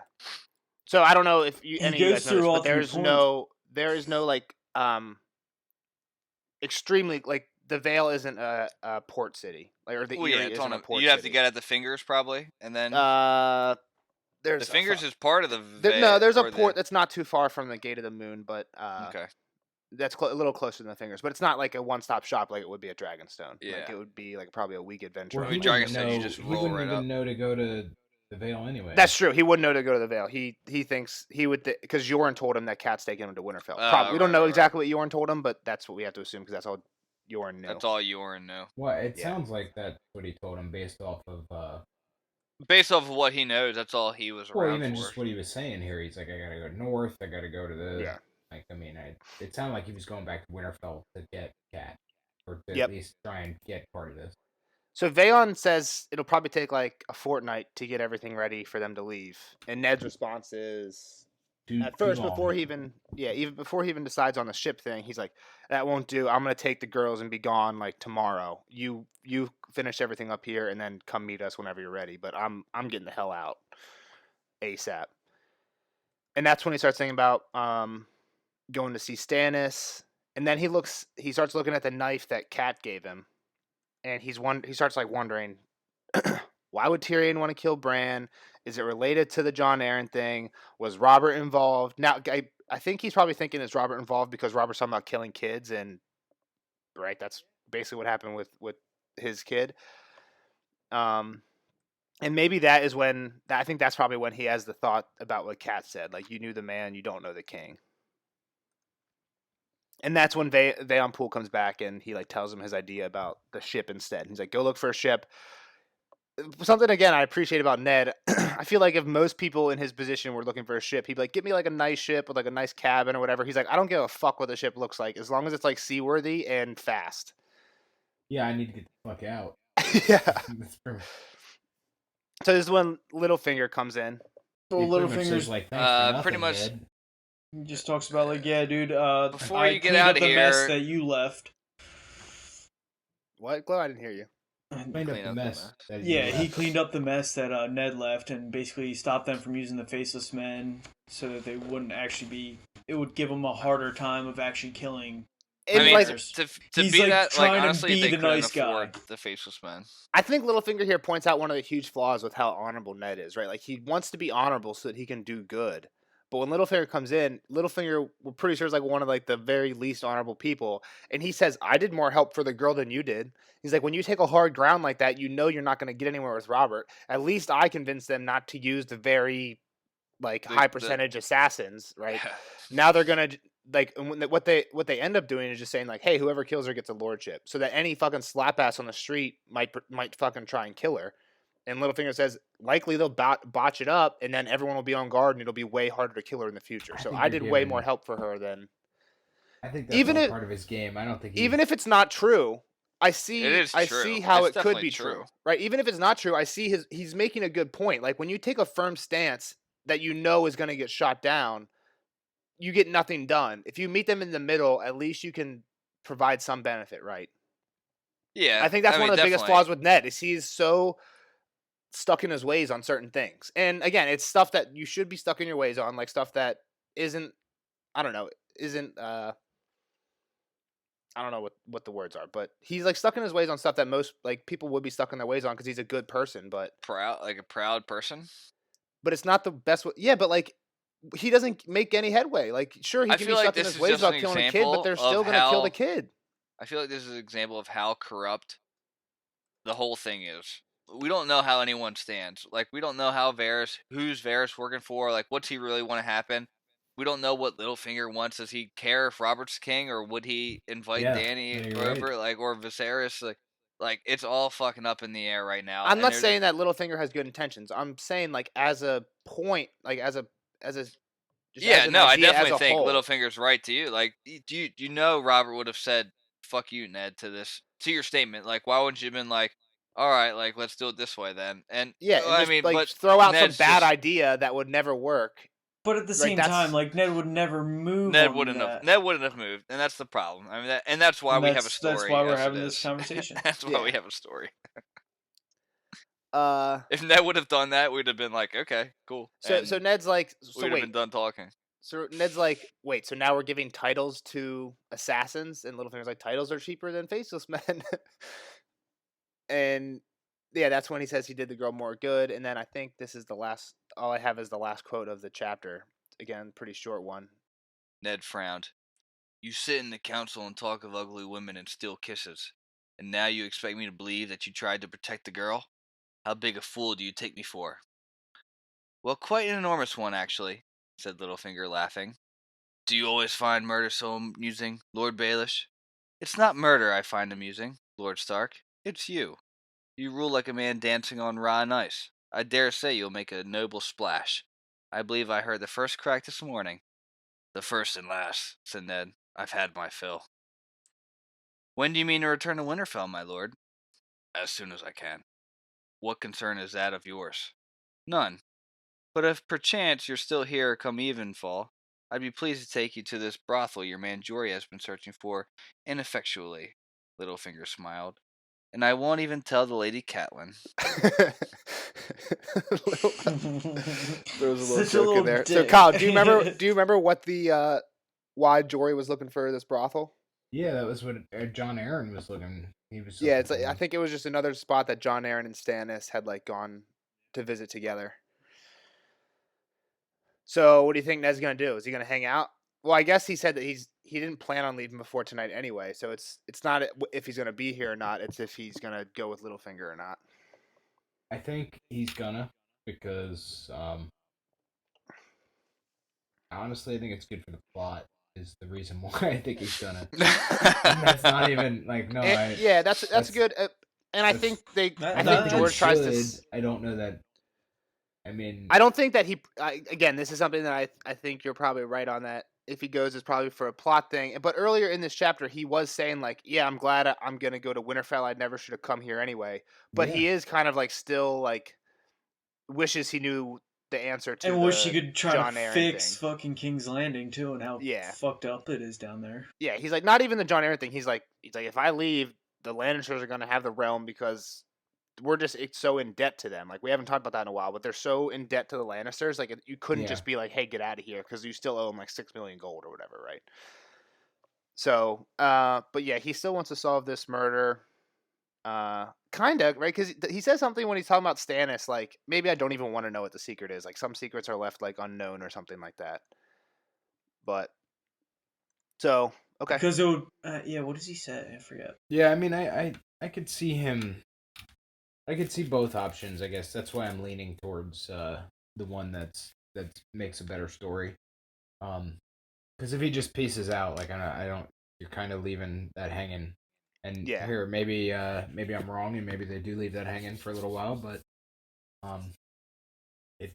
So I don't know if any of you guys know this, but there is no like extremely like the Vale isn't a port city, like, or the Eyrie isn't a port city. You have to get at the Fingers probably, and then there's the Fingers is part of the Vale. No, there's a port that's not too far from the Gate of the Moon, but okay. That's a little closer than the Fingers, but it's not like a one-stop shop like it would be at Dragonstone. Yeah. Like it would be like probably a week adventure. Well, Dragonstone, you just roll right up. He wouldn't even know to go to the Vale anyway. That's true. He wouldn't know to go to the Vale. He thinks he would because Yoren told him that Cat's taking him to Winterfell. We don't know exactly what Yoren told him, but that's what we have to assume because that's all Yoren knew. That's all Yoren knew. Well, it sounds like that's what he told him based off of what he knows. That's all he was around even for. Just what he was saying here. He's like, I gotta go north. I gotta go to the. Yeah. Like, I mean, it sounded like he was going back to Winterfell to get Cat, or to at least try and get part of this. So Vayon says it'll probably take like a fortnight to get everything ready for them to leave, and Ned's response is at first before he even decides on the ship thing, he's like, "That won't do. I'm gonna take the girls and be gone like tomorrow. You finish everything up here and then come meet us whenever you're ready. But I'm getting the hell out ASAP." And that's when he starts thinking about going to see Stannis, and then he starts looking at the knife that Cat gave him, and he starts like wondering, why would Tyrion want to kill Bran? Is it related to the Jon Arryn thing? Was Robert involved? Now I think he's probably thinking, is Robert involved because Robert's talking about killing kids, and right, that's basically what happened with his kid. And maybe that is when I think that's probably when he has the thought about what Cat said, like, you knew the man, you don't know the king. And that's when Vayon Poole comes back and he like tells him his idea about the ship instead. He's like, go look for a ship. Something, again, I appreciate about Ned. I feel like if most people in his position were looking for a ship, he'd be like, get me like a nice ship with like a nice cabin or whatever. He's like, I don't give a fuck what the ship looks like as long as it's like seaworthy and fast. Yeah, I need to get the fuck out. Yeah. So this is when Littlefinger comes in. So Littlefinger's like, pretty much. Ned. He just talks about like, yeah, dude. Before you get out of here, mess that you left. What, Glow? I didn't hear you. Cleaned up the mess. He cleaned up the mess that Ned left, and basically stopped them from using the Faceless Men, so that they wouldn't actually be. It would give them a harder time of actually killing. I mean, like, to be like, that, like, honestly, they couldn't afford the Faceless Men. I think Littlefinger here points out one of the huge flaws with how honorable Ned is, right? Like, he wants to be honorable so that he can do good. But when Littlefinger comes in, Littlefinger, we're pretty sure, is like one of like the very least honorable people. And he says, I did more help for the girl than you did. He's like, when you take a hard ground like that, you know you're not going to get anywhere with Robert. At least I convinced them not to use the very like high percentage assassins, right? Yeah. Now they're going to like what they end up doing is just saying like, hey, whoever kills her gets a lordship, so that any fucking slap ass on the street might fucking try and kill her. And Littlefinger says, likely they'll botch it up, and then everyone will be on guard, and it'll be way harder to kill her in the future. So I did way more help for her than. I think that's part of his game. I don't think even if it's not true, I see how it could be true, right? Even if it's not true, I see he's making a good point. Like, when you take a firm stance that you know is going to get shot down, you get nothing done. If you meet them in the middle, at least you can provide some benefit, right? Yeah, I think that's one of the biggest flaws with Ned is he's so stuck in his ways on certain things. And again, it's stuff that you should be stuck in your ways on, like stuff that isn't I don't know what the words are, but he's like stuck in his ways on stuff that most like people would be stuck in their ways on because he's a good person, but a proud person. But it's not the best way. Yeah, but like he doesn't make any headway. Like, sure, he can be stuck in his ways about killing a kid, but they're still going to kill the kid. I feel like this is an example of how corrupt the whole thing is. We don't know how anyone stands. Like, we don't know who's Varys working for. Like, what's he really want to happen? We don't know what Littlefinger wants. Does he care if Robert's king, or would he invite Dany over, right? Like, or Viserys? Like it's all fucking up in the air right now. I'm not saying that Littlefinger has good intentions. I'm saying like as a point, like as a. I definitely think Littlefinger's right to you. Like, do you know Robert would have said "fuck you, Ned" to your statement? Like, why wouldn't you have been like, all right, like let's do it this way then? And yeah, I mean, but throw out some bad idea that would never work, But at the same time, like Ned would never move. Ned wouldn't have moved, and that's the problem. I mean, that's why we have a story. That's why we're having this conversation. That's why we have a story. If Ned would have done that, we'd have been like, okay, cool. So Ned's like, we'd have been done talking. So Ned's like, wait, so now we're giving titles to assassins, and Littlefinger's like, titles are cheaper than faceless men. And yeah, that's when he says he did the girl more good. And then I think this is the last. All I have is the last quote of the chapter. Again, pretty short one. Ned frowned. You sit in the council and talk of ugly women and steal kisses, and now you expect me to believe that you tried to protect the girl? How big a fool do you take me for? Well, quite an enormous one, actually, said Littlefinger, laughing. Do you always find murder so amusing, Lord Baelish? It's not murder I find amusing, Lord Stark. It's you. You rule like a man dancing on raw and ice. I dare say you'll make a noble splash. I believe I heard the first crack this morning. The first and last, said Ned. I've had my fill. When do you mean to return to Winterfell, my lord? As soon as I can. What concern is that of yours? None. But if perchance you're still here come evenfall, I'd be pleased to take you to this brothel your man Jory has been searching for ineffectually. Littlefinger smiled. And I won't even tell the Lady Catelyn. There was a little joke in there. Dick. So Kyle, do you remember what the why Jory was looking for this brothel? Yeah, that was what Jon Arryn was looking. Yeah, it's like, I think it was just another spot that Jon Arryn and Stannis had like gone to visit together. So what do you think Ned's gonna do? Is he gonna hang out? Well, I guess he said that he didn't plan on leaving before tonight anyway. So it's not if he's gonna be here or not. It's if he's gonna go with Littlefinger or not. I think he's gonna, because honestly, I think it's good for the plot. Is the reason why I think he's gonna. That's not even like no. That's good. And I think George tries to. I don't know that. I mean, I don't think that again, this is something that I think you're probably right on that. If he goes, it's probably for a plot thing. But earlier in this chapter, he was saying like, yeah, I'm glad I'm going to go to Winterfell. I never should have come here anyway. But he is kind of like still like wishes he knew the answer to and wish he could try Jon to Arryn fix thing. fucking King's Landing too, and how fucked up it is down there. Yeah, he's like, not even the Jon Arryn thing. He's like, if I leave, the Lannisters are going to have the realm because we're just so in debt to them. Like, we haven't talked about that in a while, but they're so in debt to the Lannisters. Like, you couldn't just be like, hey, get out of here, because you still owe them like 6 million gold or whatever, right? So, but yeah, he still wants to solve this murder. Kind of, right? Because he says something when he's talking about Stannis, like, maybe I don't even want to know what the secret is. Like, some secrets are left, like, unknown or something like that. But, so, okay. Because it would, what does he say? I forget. Yeah, I mean, I could see him. I could see both options, I guess. That's why I'm leaning towards the one that makes a better story. Because if he just pieces out, like I don't, you're kind of leaving that hanging. And here, maybe I'm wrong, and maybe they do leave that hanging for a little while, but it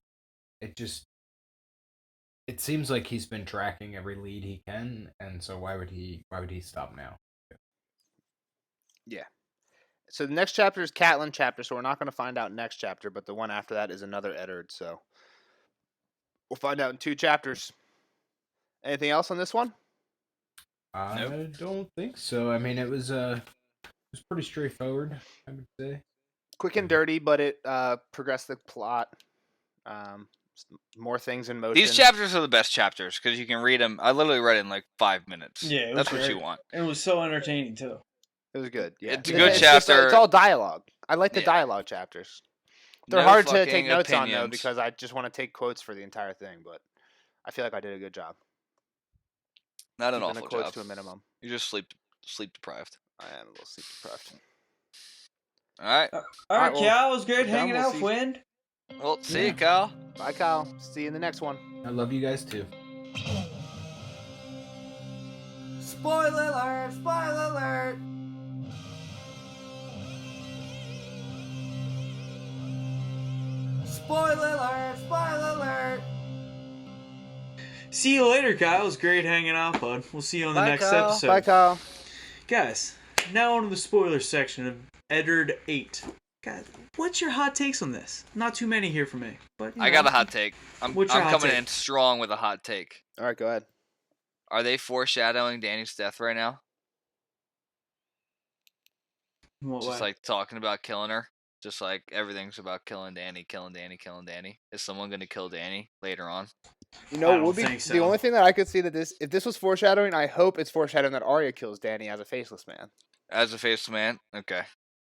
seems like he's been tracking every lead he can, and so why would he stop now? Yeah. So the next chapter is Catelyn chapter, so we're not going to find out next chapter, but the one after that is another Eddard, so we'll find out in 2 chapters. Anything else on this one? I don't think so. I mean, it was pretty straightforward, I would say. Quick and dirty, but it progressed the plot. More things in motion. These chapters are the best chapters because you can read them. I literally read it in like 5 minutes. Yeah, that's what you want. It was so entertaining too. It was good. Yeah, it's a good chapter. It's all dialogue. I like the dialogue chapters. They're hard to take notes on though because I just want to take quotes for the entire thing. But I feel like I did a good job. Not an awful quotes job. To a minimum. You're just sleep deprived. I am a little sleep deprived. All right. All right, Cal. It was great hanging out with Wind. Well, see you, Kyle. Bye, Kyle. See you in the next one. I love you guys too. Spoiler alert! Spoiler alert! Spoiler alert! Spoiler alert! See you later, Kyle. It was great hanging out, bud. We'll see you on the next episode. Bye, Kyle. Guys, now on to the spoiler section of Eddard 8. God, what's your hot takes on this? Not too many here for me, but I got a hot take. I'm coming in strong with a hot take. All right, go ahead. Are they foreshadowing Dany's death right now? Just like talking about killing her. Just like everything's about killing Dany, killing Dany, killing Dany. Is someone going to kill Dany later on? You know, would be the only thing that I could see that if this was foreshadowing, I hope it's foreshadowing that Arya kills Dany as a faceless man. As a faceless man? Okay.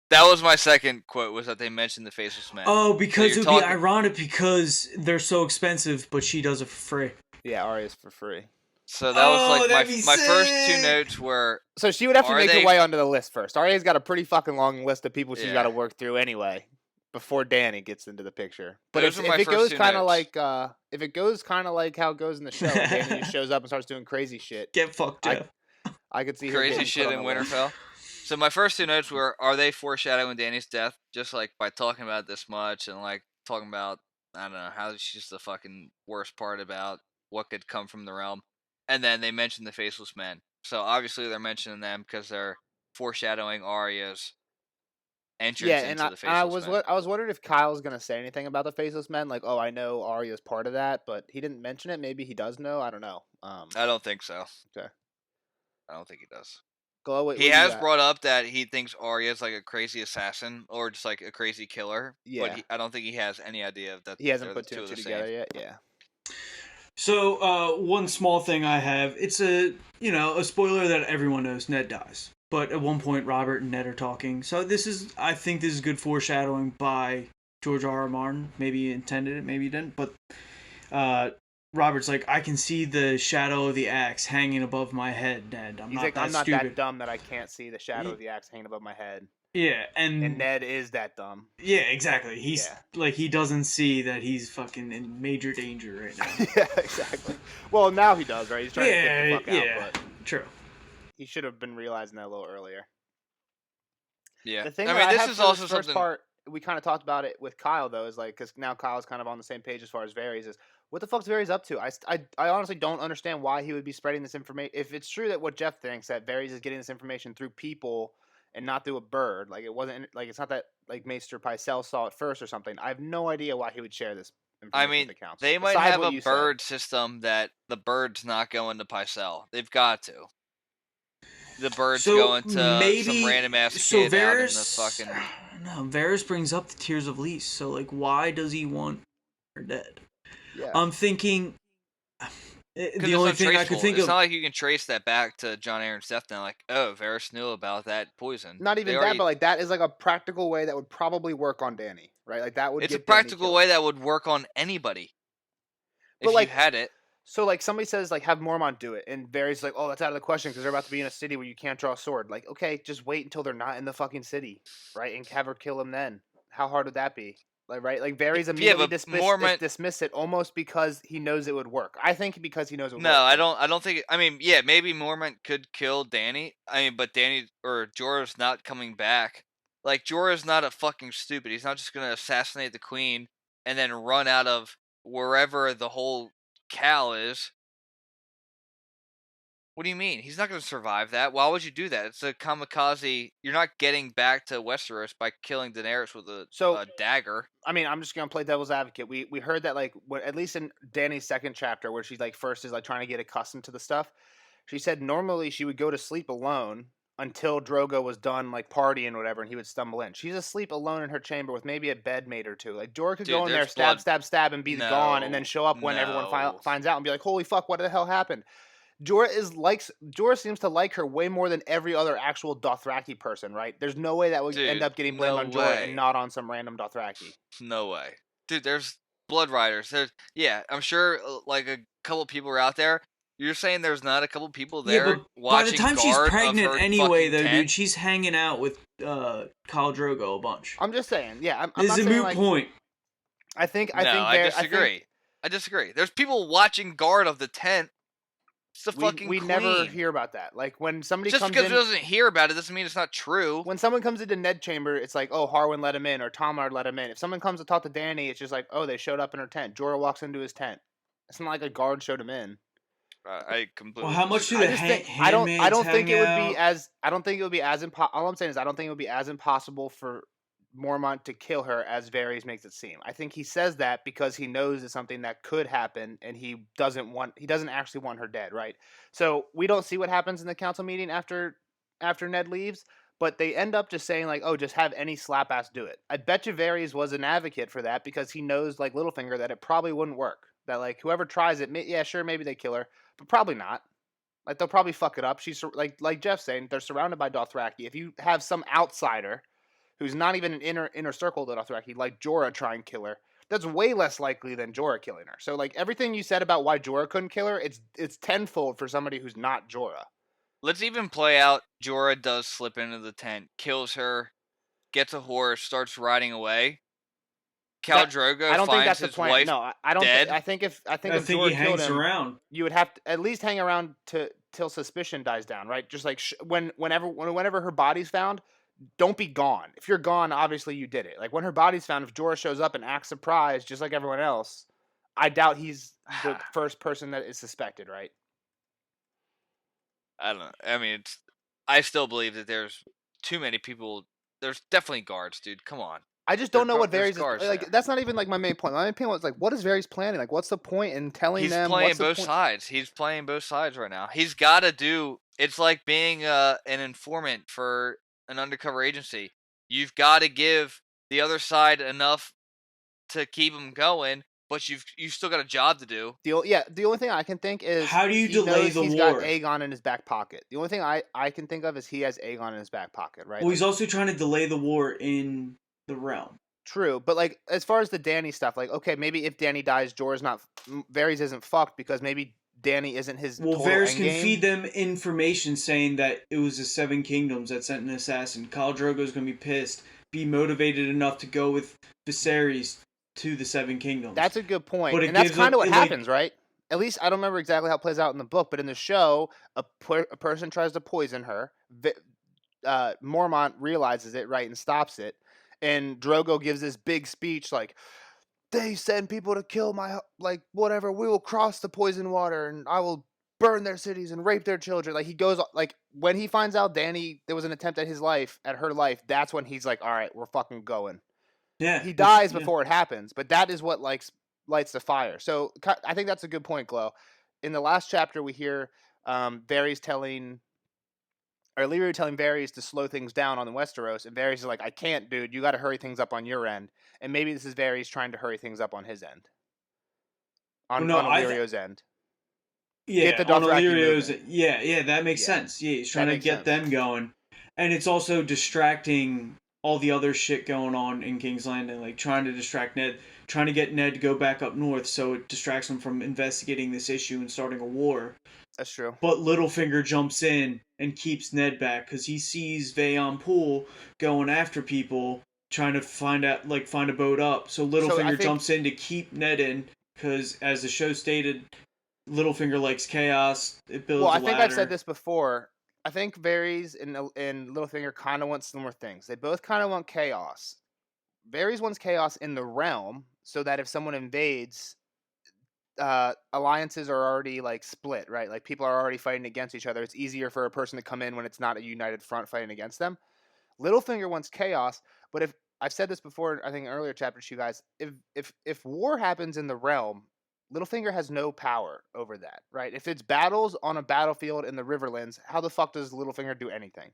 That was my second quote, was that they mentioned the faceless man. Oh, because it would be ironic because they're so expensive, but she does it for free. Yeah, Arya's for free. So that was like my first two notes were... So she would have to make her way onto the list first. Arya's got a pretty fucking long list of people she's got to work through anyway before Dany gets into the picture. But if it goes kind of like how it goes in the show, Dany just shows up and starts doing crazy shit. Get fucked up. I could see her crazy shit in Winterfell. So my first two notes were: are they foreshadowing Dany's death just like by talking about it this much and like talking about I don't know how she's the fucking worst part about what could come from the realm? And then they mentioned the faceless men. So obviously they're mentioning them because they're foreshadowing Arya's entrance into the faceless men. I was wondering if Kyle's gonna say anything about the faceless men, like, oh, I know Arya's part of that, but he didn't mention it. Maybe he does know. I don't know. I don't think so. Okay. I don't think he does. He has brought up that he thinks Arya's like a crazy assassin or just like a crazy killer. Yeah. But I don't think he has any idea of that. He hasn't put two and two together yet. Yeah. So, one small thing I have, it's a spoiler that everyone knows, Ned dies. But at one point, Robert and Ned are talking. So I think this is good foreshadowing by George R.R. Martin. Maybe he intended it, maybe he didn't. But Robert's like, I can see the shadow of the axe hanging above my head, Ned. I'm not that dumb that I can't see the shadow of the axe hanging above my head. Yeah, and Ned is that dumb. Yeah, exactly. He's like, he doesn't see that he's fucking in major danger right now. Yeah, exactly. Well, now he does, right? He's trying to get the fuck out. Yeah, true. He should have been realizing that a little earlier. Yeah. The thing this is also something. Part, we kind of talked about it with Kyle, though, is like, because now Kyle's kind of on the same page as far as Varys is. What the fuck's Varys up to? I honestly don't understand why he would be spreading this information. If it's true that what Jeff thinks, that Varys is getting this information through people and not through a bird, like it wasn't like it's not that like Maester Pycelle saw it first or something. I have no idea why he would share this information with the council. They might have a bird system that the bird's not going to Pycelle. They've got to. The bird's going to some random ass kid out in the fucking. No, Varys brings up the Tears of Lys. So like, why does he want her dead? Yeah. I'm thinking. The only thing I could think of. It's not like you can trace that back to Jon Arryn's death now. Like, oh, Varys knew about that poison. Not even that, but like that is like a practical way that would probably work on Dany, right? Like that would. It's a practical way that would work on anybody. But if you had it. So like somebody says like have Mormont do it, and Varys like, oh, that's out of the question because they're about to be in a city where you can't draw a sword. Like, okay, just wait until they're not in the fucking city, right? And have her kill him then. How hard would that be? Like, right? Like Varys immediately dismiss it almost because he knows it would work. I think because he knows it would work. No, I don't think. I mean, yeah, maybe Mormont could kill Dany. I mean, but Dany or Jorah's not coming back. Like Jorah's not a fucking stupid. He's not just gonna assassinate the queen and then run out of wherever the whole Cal is. What do you mean? He's not going to survive that. Why would you do that? It's a kamikaze. You're not getting back to Westeros by killing Daenerys with a dagger. I mean, I'm just going to play devil's advocate. We heard that, like, at least in Dany's second chapter, where she's, like, first is, like, trying to get accustomed to the stuff, she said normally she would go to sleep alone until Drogo was done, like, partying or whatever, and he would stumble in. She's asleep alone in her chamber with maybe a bedmate or two. Like, Jorah could go in there, stab, and be gone, and then show up when everyone finds out and be like, holy fuck, what the hell happened? Jorah seems to like her way more than every other actual Dothraki person, right? There's no way that would end up getting blamed on Jorah and not on some random Dothraki. No way. Dude, there's Blood Riders. I'm sure like a couple people are out there. You're saying there's not a couple people there watching guard. By the time she's pregnant anyway, though, dude, she's hanging out with Khal Drogo a bunch. I'm just saying, yeah. This is a moot point. I disagree. I disagree. There's people watching guard of the tent. It's the fucking we queen. never hear about that. Like when somebody just comes because in, it doesn't hear about it doesn't mean it's not true. When someone comes into Ned's chamber, it's like, oh, Harwin let him in, or Tomar let him in. If someone comes to talk to Dany, it's just like, oh, they showed up in her tent. Jorah walks into his tent. It's not like a guard showed him in. I completely. Well, how much do the handmaids I don't think it would hang be as. I don't think it would be as all I'm saying is I don't think it would be as impossible for Mormont to kill her as Varys makes it seem. I think he says that because he knows it's something that could happen, and he doesn't actually want her dead, right? So we don't see what happens in the council meeting after Ned leaves, but they end up just saying like, oh, just have any slap ass do it. I bet you Varys was an advocate for that because he knows like Littlefinger that it probably wouldn't work. That like whoever tries it, yeah, sure, maybe they kill her, but probably not. Like they'll probably fuck it up. She's like Jeff's saying, they're surrounded by Dothraki. If you have some outsider who's not even an inner circle of Dothraki, like Jorah try and kill her, that's way less likely than Jorah killing her. So like everything you said about why Jorah couldn't kill her, it's tenfold for somebody who's not Jorah. Let's even play out Jorah does slip into the tent, kills her, gets a horse, starts riding away. Khal Drogo I don't think that's his the plan. wife No, I don't. dead. I think if he Jorah hangs killed him, around. you would have to at least hang around till suspicion dies down, right? Just like whenever her body's found, don't be gone. If you're gone, obviously you did it. Like when her body's found, if Jorah shows up and acts surprised, just like everyone else, I doubt he's the first person that is suspected, right? I don't know. I mean, I still believe that there's too many people. There's definitely guards, dude. Come on. I just don't know what Varys is like. There. That's not even like my main point. My main point was like, what is Varys planning? Like, what's the point in telling them? He's playing both sides. He's playing both sides right now. He's got to do. It's like being an informant for an undercover agency. You've got to give the other side enough to keep them going, but you've still got a job to do. The only thing I can think is how do you delay the war? He's got Aegon in his back pocket. The only thing I can think of is he has Aegon in his back pocket, right? Well, he's also trying to delay the war in the realm. True, but like as far as the Dany stuff, like okay, maybe if Dany dies, Varys isn't fucked because maybe Dany isn't his. Well, Varys can feed them information saying that it was the Seven Kingdoms that sent an assassin. Khal Drogo's gonna be pissed, be motivated enough to go with Viserys to the Seven Kingdoms. That's a good point, and that's kind of what happens, right? At least I don't remember exactly how it plays out in the book, but in the show, a person tries to poison her. Mormont realizes it, right, and stops it. And Drogo gives this big speech like, they send people to kill my, like, whatever, we will cross the poison water and I will burn their cities and rape their children. Like, he goes, like, when he finds out Dany, there was an attempt at her life, that's when he's like, all right, we're fucking going. Yeah. He dies before it happens, but that is what, like, lights the fire. So, I think that's a good point, Glow. In the last chapter, we hear Illyrio telling Varys to slow things down on the Westeros, and Varys is like, I can't, dude. You got to hurry things up on your end. And maybe this is Varys trying to hurry things up on his end. On Illyrio's end. Yeah, get the on Illyrio's. Yeah, that makes sense. Yeah, he's trying to get them going. And it's also distracting all the other shit going on in King's Landing, like trying to distract Ned, trying to get Ned to go back up north so it distracts him from investigating this issue and starting a war. That's true. But Littlefinger jumps in and keeps Ned back because he sees Veon Poole going after people, trying to find a boat up. So Littlefinger jumps in to keep Ned in because, as the show stated, Littlefinger likes chaos. It builds. Well, I think I've said this before. I think Varys and Littlefinger kind of want similar things. They both kind of want chaos. Varys wants chaos in the realm so that if someone invades, alliances are already like split, right? Like people are already fighting against each other. It's easier for a person to come in when it's not a united front fighting against them. Littlefinger wants chaos, but if I've said this before, I think in earlier chapters to you guys, if war happens in the realm, Littlefinger has no power over that, right? If it's battles on a battlefield in the Riverlands, how the fuck does Littlefinger do anything?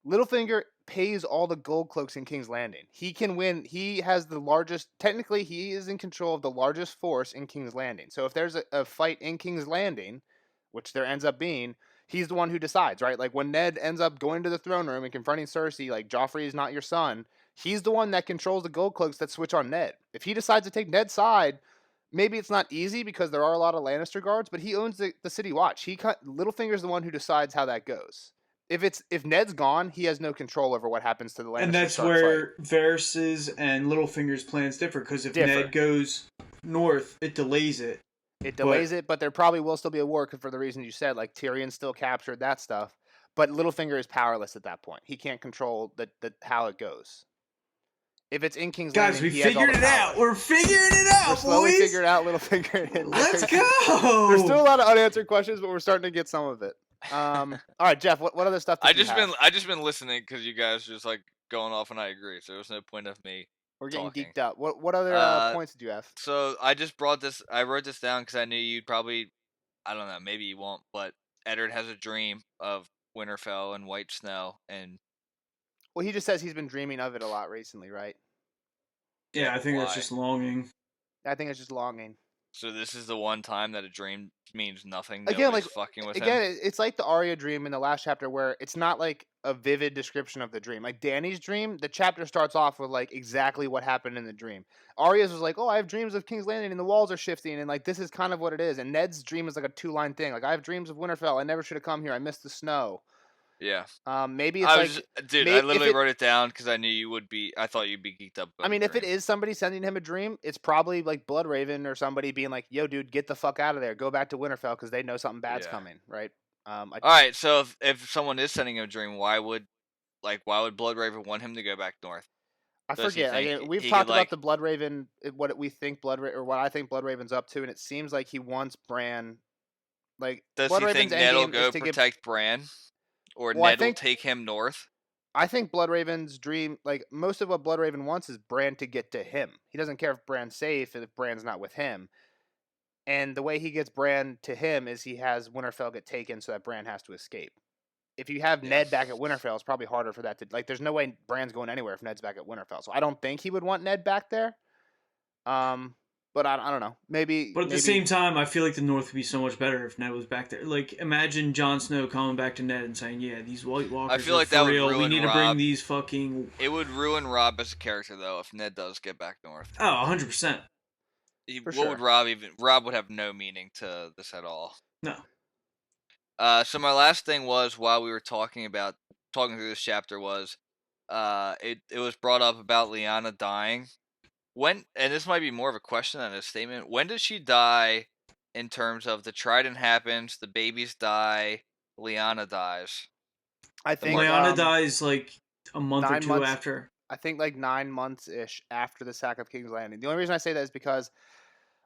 Littlefinger pays all the gold cloaks in King's Landing. He can win. He has the largest. Technically, he is in control of the largest force in King's Landing. So if there's a fight in King's Landing, which there ends up being, he's the one who decides, right? Like when Ned ends up going to the throne room and confronting Cersei, like Joffrey is not your son. He's the one that controls the gold cloaks that switch on Ned. If he decides to take Ned's side, maybe it's not easy because there are a lot of Lannister guards, but he owns the City Watch. Littlefinger's the one who decides how that goes. If Ned's gone, he has no control over what happens to the Lannisters. And that's where Varys's and Littlefinger's plans differ, because if Ned goes north, it delays it. But there probably will still be a war for the reason you said, like Tyrion's still captured, that stuff. But Littlefinger is powerless at that point. He can't control the how it goes. If it's in King's Landing, we figured it out. We're figuring it out, We're slowly figuring out Littlefinger. Let's go. There's still a lot of unanswered questions, but we're starting to get some of it. All right, Jeff. What other stuff? I just been listening because you guys just like going off and I agree. So there's no point of me. We're getting talking. geeked up. What other points did you have? So I just brought this. I wrote this down because I knew you'd probably. I don't know. Maybe you won't. But Eddard has a dream of Winterfell and white snow, and well, he just says he's been dreaming of it a lot recently, right? Yeah, I think that's just longing. I think it's just longing. So this is the one time that a dream means nothing. Again, Nobody's fucking with him. It's like the Arya dream in the last chapter where it's not like a vivid description of the dream. Like Dany's dream, the chapter starts off with like exactly what happened in the dream. Arya's was like, oh, I have dreams of King's Landing and the walls are shifting and like this is kind of what it is. And Ned's dream is like a 2-line thing. Like I have dreams of Winterfell. I never should have come here. I missed the snow. Yeah. Maybe it's dude, I literally wrote it down because I knew you would be. I thought you'd be geeked up. I mean, if it is somebody sending him a dream, it's probably like Bloodraven or somebody being like, "Yo, dude, get the fuck out of there. Go back to Winterfell because they know something bad's coming." Right. All right. So if someone is sending him a dream, why would Bloodraven want him to go back north? I forget. We've talked about the Bloodraven, what we think or what I think Bloodraven's up to, and it seems like he wants Bran. Like, does he think Ned will go protect Bran? Or Ned will take him north? I think Bloodraven's dream, like most of what Bloodraven wants is Bran to get to him. He doesn't care if Bran's safe and if Bran's not with him. And the way he gets Bran to him is he has Winterfell get taken so that Bran has to escape. If you have Ned back at Winterfell, it's probably harder for that to... Like, there's no way Bran's going anywhere if Ned's back at Winterfell. So I don't think he would want Ned back there. But I don't know. Maybe. But at the same time, I feel like the North would be so much better if Ned was back there. Like, imagine Jon Snow coming back to Ned and saying, "Yeah, these White Walkers I feel like are that for real. would ruin We need Rob. to bring these fucking." It would ruin Rob as a character, though, if Ned does get back north. Oh, 100%. Would Rob even? Rob would have no meaning to this at all. No. So my last thing was while we were talking through this chapter was, it was brought up about Lyanna dying. When, and this might be more of a question than a statement, when did she die in terms of the Trident happens, the babies die, Lyanna dies? I think Lyanna dies like a month or two after. I think like 9 months-ish after the sack of King's Landing. The only reason I say that is because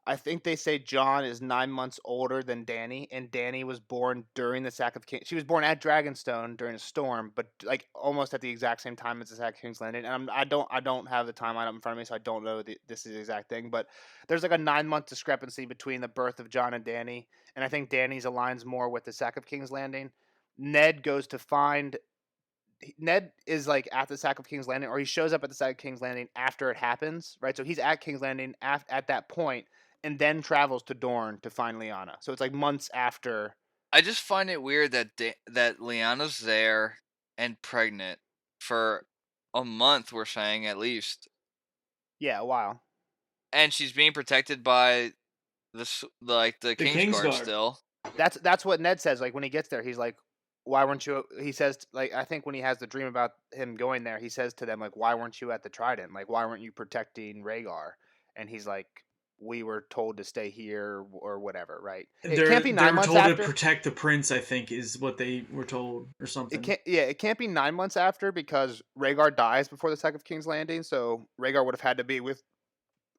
I think they say Jon is 9 months older than Dany, and Dany was born during the sack of King. She was born at Dragonstone during a storm, but like almost at the exact same time as the sack of King's Landing. And I don't have the timeline up in front of me, so I don't know this is the exact thing. But there's like a 9-month discrepancy between the birth of Jon and Dany, and I think Dany's aligns more with the sack of King's Landing. Ned is like at the sack of King's Landing, or he shows up at the sack of King's Landing after it happens, right? So he's at King's Landing at that point. And then travels to Dorne to find Lyanna. So it's like months after. I just find it weird that that Lyanna's there and pregnant for a month. We're saying at least. Yeah, a while. And she's being protected by the Kingsguard still. That's what Ned says. Like when he gets there, he's like, "Why weren't you?" He says, like, I think when he has the dream about him going there, he says to them, like, "Why weren't you at the Trident? Like, why weren't you protecting Rhaegar?" And he's like, "We were told to stay here or whatever, right?" It can't be 9 months after. They're told to protect the prince, I think, is what they were told, or something. It can't be 9 months after because Rhaegar dies before the sack of King's Landing, so Rhaegar would have had to be with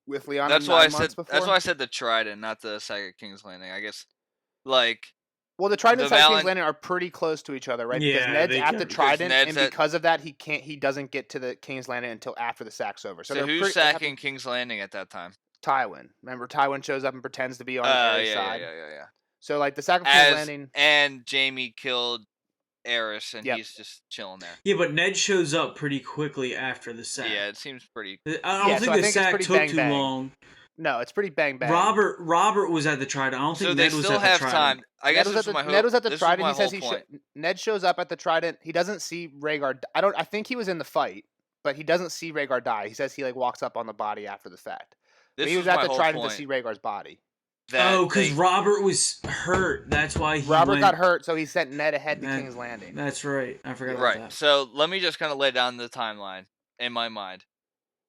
Lyanna. That's why I said the Trident, not the sack of King's Landing. I guess, like. Well, the Trident and sack of King's Landing are pretty close to each other, right? Yeah, because Ned's at the Trident, and because of that, he doesn't get to the King's Landing until after the sack's over. So who's sacking King's Landing at that time? Tywin. Remember, Tywin shows up and pretends to be on Aerys' side. Yeah. So, like, the sack of King's Landing... And Jaime killed Aerys, and he's just chilling there. Yeah, but Ned shows up pretty quickly after the sack. Yeah, it seems pretty... I don't think the sack took too long. No, it's pretty bang-bang. Robert was at the Trident. I don't think Ned was at the Trident. So they still have time. I guess Ned was at the Trident. He says Ned shows up at the Trident. He doesn't see Rhaegar... I think he was in the fight, but he doesn't see Rhaegar die. He says he, like, walks up on the body after the fact. He was at the Trident to see Rhaegar's body. Because Robert was hurt. That's why Robert got hurt, so he sent Ned ahead to King's Landing. That's right. I forgot about that. Right. So let me just kind of lay down the timeline in my mind.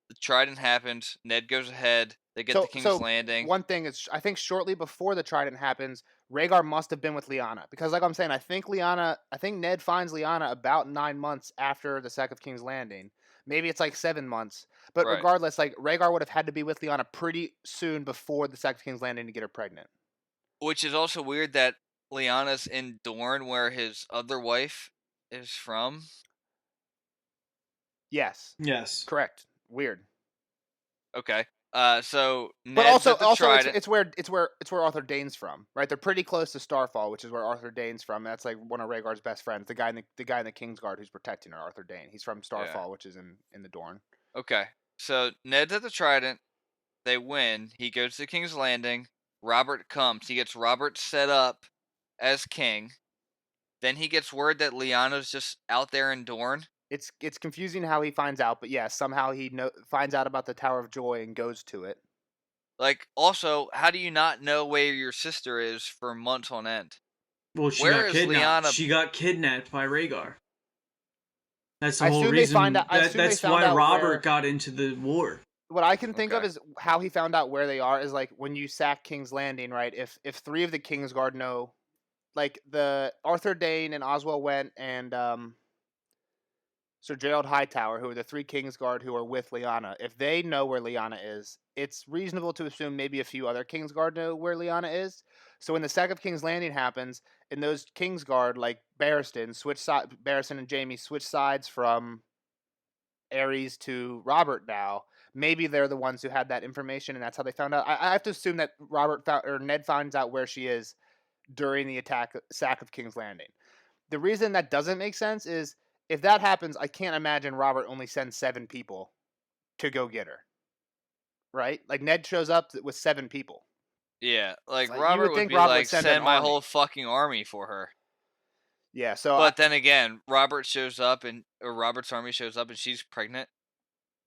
The Trident happens. Ned goes ahead. They get to King's Landing. One thing is, I think shortly before the Trident happens, Rhaegar must have been with Lyanna. Because like I'm saying, I think Ned finds Lyanna about 9 months after the sack of King's Landing. Maybe it's like 7 months. But regardless, like Rhaegar would have had to be with Lyanna pretty soon before the sack of King's Landing to get her pregnant. Which is also weird that Lyanna's in Dorne where his other wife is from. Yes. Yes. Correct. Weird. Okay. So But Ned's also, at the Trident. it's where Arthur Dane's from, right? They're pretty close to Starfall, which is where Arthur Dane's from. That's like one of Rhaegar's best friends, the guy in the Kingsguard who's protecting her, Arthur Dane. He's from Starfall, which is in the Dorne. Okay. So Ned's at the Trident. They win. He goes to King's Landing. Robert comes. He gets Robert set up as king. Then he gets word that Lyanna's just out there in Dorne. It's confusing how he finds out, but yeah, somehow he finds out about the Tower of Joy and goes to it. Like, also, how do you not know where your sister is for months on end? Well, Where is kidnapped. Lyanna? She got kidnapped by Rhaegar. That's the I whole assume they reason. find out- I assume they That's found why out Robert where- got into the war. What I can think of Okay. is how he found out where they are is like when you sack King's Landing, right? If 3 of the Kingsguard know, like the Arthur Dane and Oswell went and Sir Gerald Hightower, who are the 3 Kingsguard who are with Lyanna, if they know where Lyanna is, it's reasonable to assume maybe a few other Kingsguard know where Lyanna is. So when the sack of King's Landing happens, and those Kingsguard, like Barristan and Jaime switch sides from Aerys to Robert now, maybe they're the ones who had that information, and that's how they found out. I have to assume that Ned finds out where she is during the sack of King's Landing. The reason that doesn't make sense is if that happens, I can't imagine Robert only sends 7 people to go get her. Right? Like Ned shows up with 7 people. Yeah, like Like, you Robert would would think be Robert like, would send send an my army. whole fucking army for her. Yeah, so But then again, Robert shows up or Robert's army shows up and she's pregnant.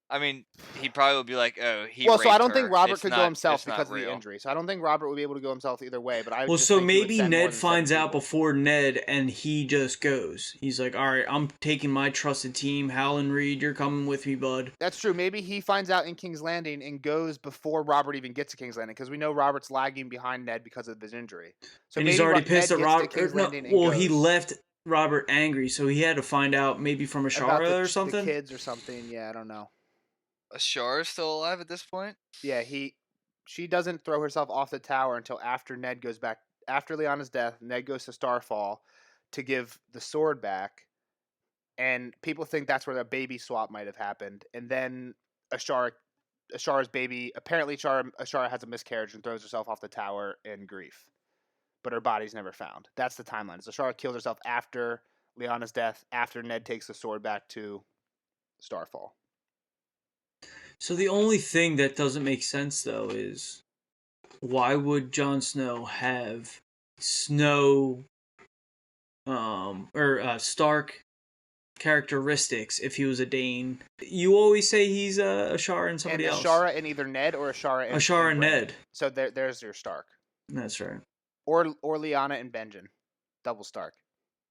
I mean, he probably would be like, "Oh, he." well, so I raped don't think her. Robert It's could not- go himself it's not because of the real." injury. So I don't think Robert would be able to go himself either way. But I would Well, just so think he would maybe send more Ned than 7 finds out people. before Ned, and he just goes. He's like, "All right, I'm taking my trusted team. Howland Reed, you're coming with me, bud." That's true. Maybe he finds out in King's Landing and goes before Robert even gets to King's Landing because we know Robert's lagging behind Ned because of his injury. So And maybe he's already Ned pissed at gets to Robert. King's No, Landing and well, he goes left Robert angry, so he had to find out maybe from about Ashara or something. the kids or something. Yeah, I don't know. Ashara is still alive at this point? Yeah, she doesn't throw herself off the tower until after Ned goes back. After Lyanna's death, Ned goes to Starfall to give the sword back, and people think that's where the baby swap might have happened. And then Ashara's baby, apparently Ashara has a miscarriage and throws herself off the tower in grief, but her body's never found. That's the timeline. So Ashara kills herself after Lyanna's death, after Ned takes the sword back to Starfall. So the only thing that doesn't make sense though is why would Jon Snow have Stark characteristics if he was a Dane? You always say he's Ashara and somebody else. Ashara and either Ned or Ashara and Ashara and Bran. Ned. So there's your Stark. That's right. Or Lyanna and Benjen. Double Stark.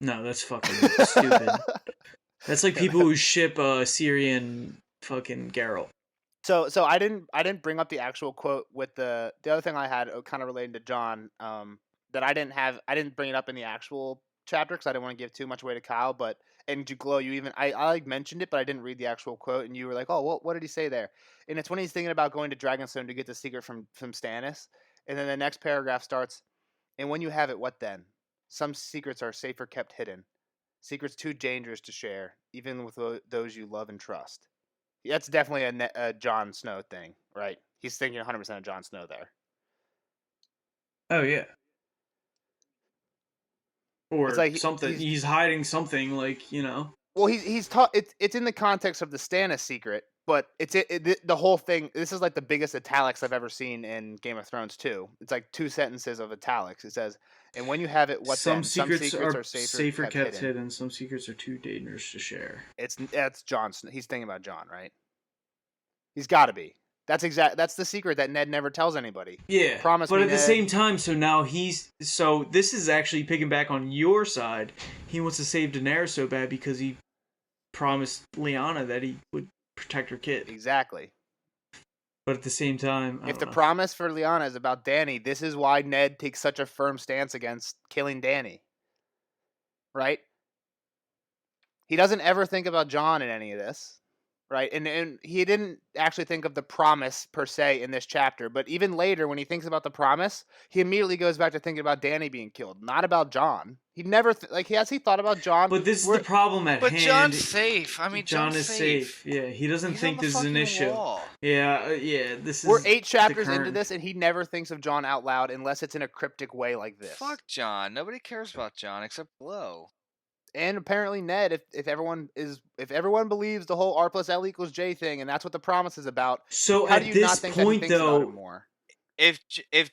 No, that's fucking stupid. That's like people who ship Syrian fucking Geralt. So I didn't bring up the actual quote with the other thing I had kind of related to John that I didn't bring it up in the actual chapter because I didn't want to give too much away to Kyle, and Glow, you even I like mentioned it, but I didn't read the actual quote, and you were like, oh, what did he say there? And it's when he's thinking about going to Dragonstone to get the secret from Stannis, and then the next paragraph starts, and when you have it, what then? Some secrets are safer kept hidden, secrets too dangerous to share, even with those you love and trust. That's definitely a Jon Snow thing, right? He's thinking 100% of Jon Snow there. Oh yeah. Or It's like something. He's hiding something, like, you know. Well, it's in the context of the Stannis secret, but the whole thing. This is like the biggest italics I've ever seen in Game of Thrones too. It's like 2 sentences of italics. It says, "And when you have it, what then? Some secrets are safer kept hidden. Some secrets are too dangerous to share." That's Jon. He's thinking about Jon, right? He's got to be. That's the secret that Ned never tells anybody. Yeah, Promise but me, at the Ned. same time, so this is actually picking back on your side. He wants to save Daenerys so bad because he promised Lyanna that he would protect her kid. Exactly. But at the same time, If the promise for Lyanna is about Dany, this is why Ned takes such a firm stance against killing Dany. Right? He doesn't ever think about Jon in any of this. Right? And he didn't actually think of the promise per se in this chapter, but even later when he thinks about the promise, he immediately goes back to thinking about Dany being killed, not about Jon. He never has he thought about Jon? But this is the problem at hand. But Jon's safe. I mean, Jon is safe. Yeah, he doesn't think this is an issue. Wall. Yeah. This is. We're 8 chapters into this, and he never thinks of Jon out loud unless it's in a cryptic way like this. Fuck Jon. Nobody cares about Jon except Glow. And apparently Ned, if everyone believes the whole R+L=J thing, and that's what the promise is about. So how at do you this not think point, that he thinks though, about it more? If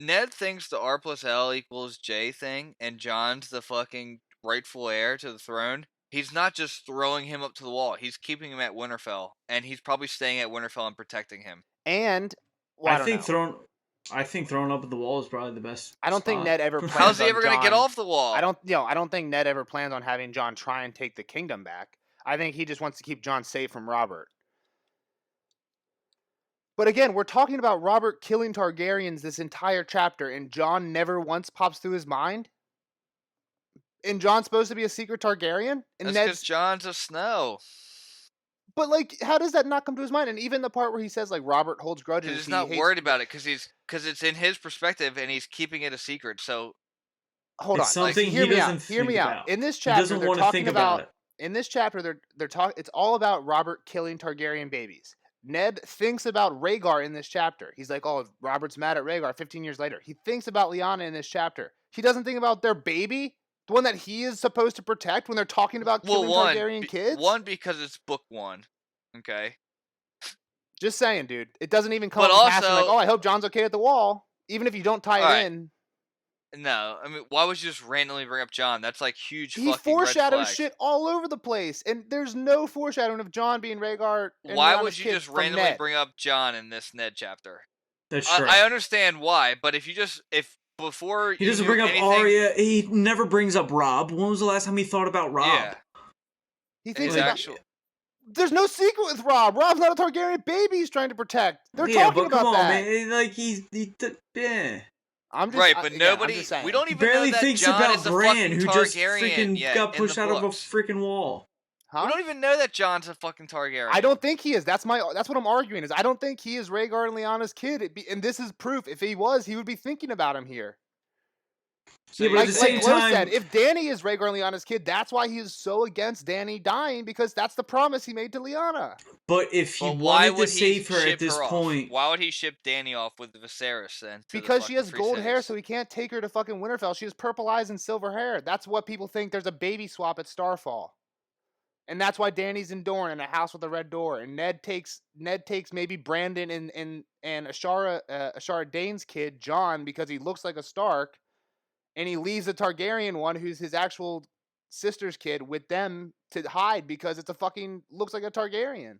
Ned thinks the R+L=J thing, and Jon's the fucking rightful heir to the throne, he's not just throwing him up to the wall. He's keeping him at Winterfell, and he's probably staying at Winterfell and protecting him. And I think throwing up at the wall is probably the best. I don't think Ned ever plans How's he on ever going to get off the wall? I don't think Ned ever plans on having Jon try and take the kingdom back. I think he just wants to keep Jon safe from Robert. But again, we're talking about Robert killing Targaryens this entire chapter, and Jon never once pops through his mind. And Jon's supposed to be a secret Targaryen, and That's because Jon's a Snow. But how does that not come to his mind? And even the part where he says Robert holds grudges, he's not worried about it because it's in his perspective, and he's keeping it a secret. So hold on, something hear me out. In this chapter, they're talking about. In this chapter, they're talking. It's all about Robert killing Targaryen babies. Ned thinks about Rhaegar in this chapter. He's like, oh, Robert's mad at Rhaegar 15 years later. He thinks about Lyanna in this chapter. He doesn't think about their baby, the one that he is supposed to protect when they're talking about killing Targaryen kids. One, because it's book 1. Okay. Just saying, dude. It doesn't even come past him I hope Jon's okay at the wall. Even if you don't tie it in. No, I mean, why would you just randomly bring up Jon? That's huge fucking red flag. He foreshadows shit all over the place, and there's no foreshadowing of Jon being Rhaegar. And why would you just randomly bring up Jon in this Ned chapter? That's true. I understand why, but if before he doesn't bring up Arya, he never brings up Robb. When was the last time he thought about Robb? Yeah. He thinks there's no secret with Robb. Robb's not a Targaryen baby he's trying to protect. They're talking about that. Man. I'm just, right, but nobody. We don't even barely know that thinks Jon about is a Bran, fucking who just freaking yet got pushed out of a books. freaking wall. We don't even know that Jon's a fucking Targaryen. I don't think he is. That's what I'm arguing. Is I don't think he is Rhaegar and Lyanna's kid. And this is proof. If he was, he would be thinking about him here. Yeah, but at the same time, said, if Dany is Rhaegar and Lyanna's kid, that's why he is so against Dany dying, because that's the promise he made to Lyanna. But if he wanted to save her at this point, why would he ship Dany off with Viserys then? Because she has gold hair, so he can't take her to fucking Winterfell. She has purple eyes and silver hair. That's what people think. There's a baby swap at Starfall, and that's why Dany's in Dorne in a house with a red door, and Ned takes maybe Brandon and Ashara Dane's kid Jon because he looks like a Stark. And he leaves the Targaryen one, who's his actual sister's kid, with them to hide because it's looks like a Targaryen.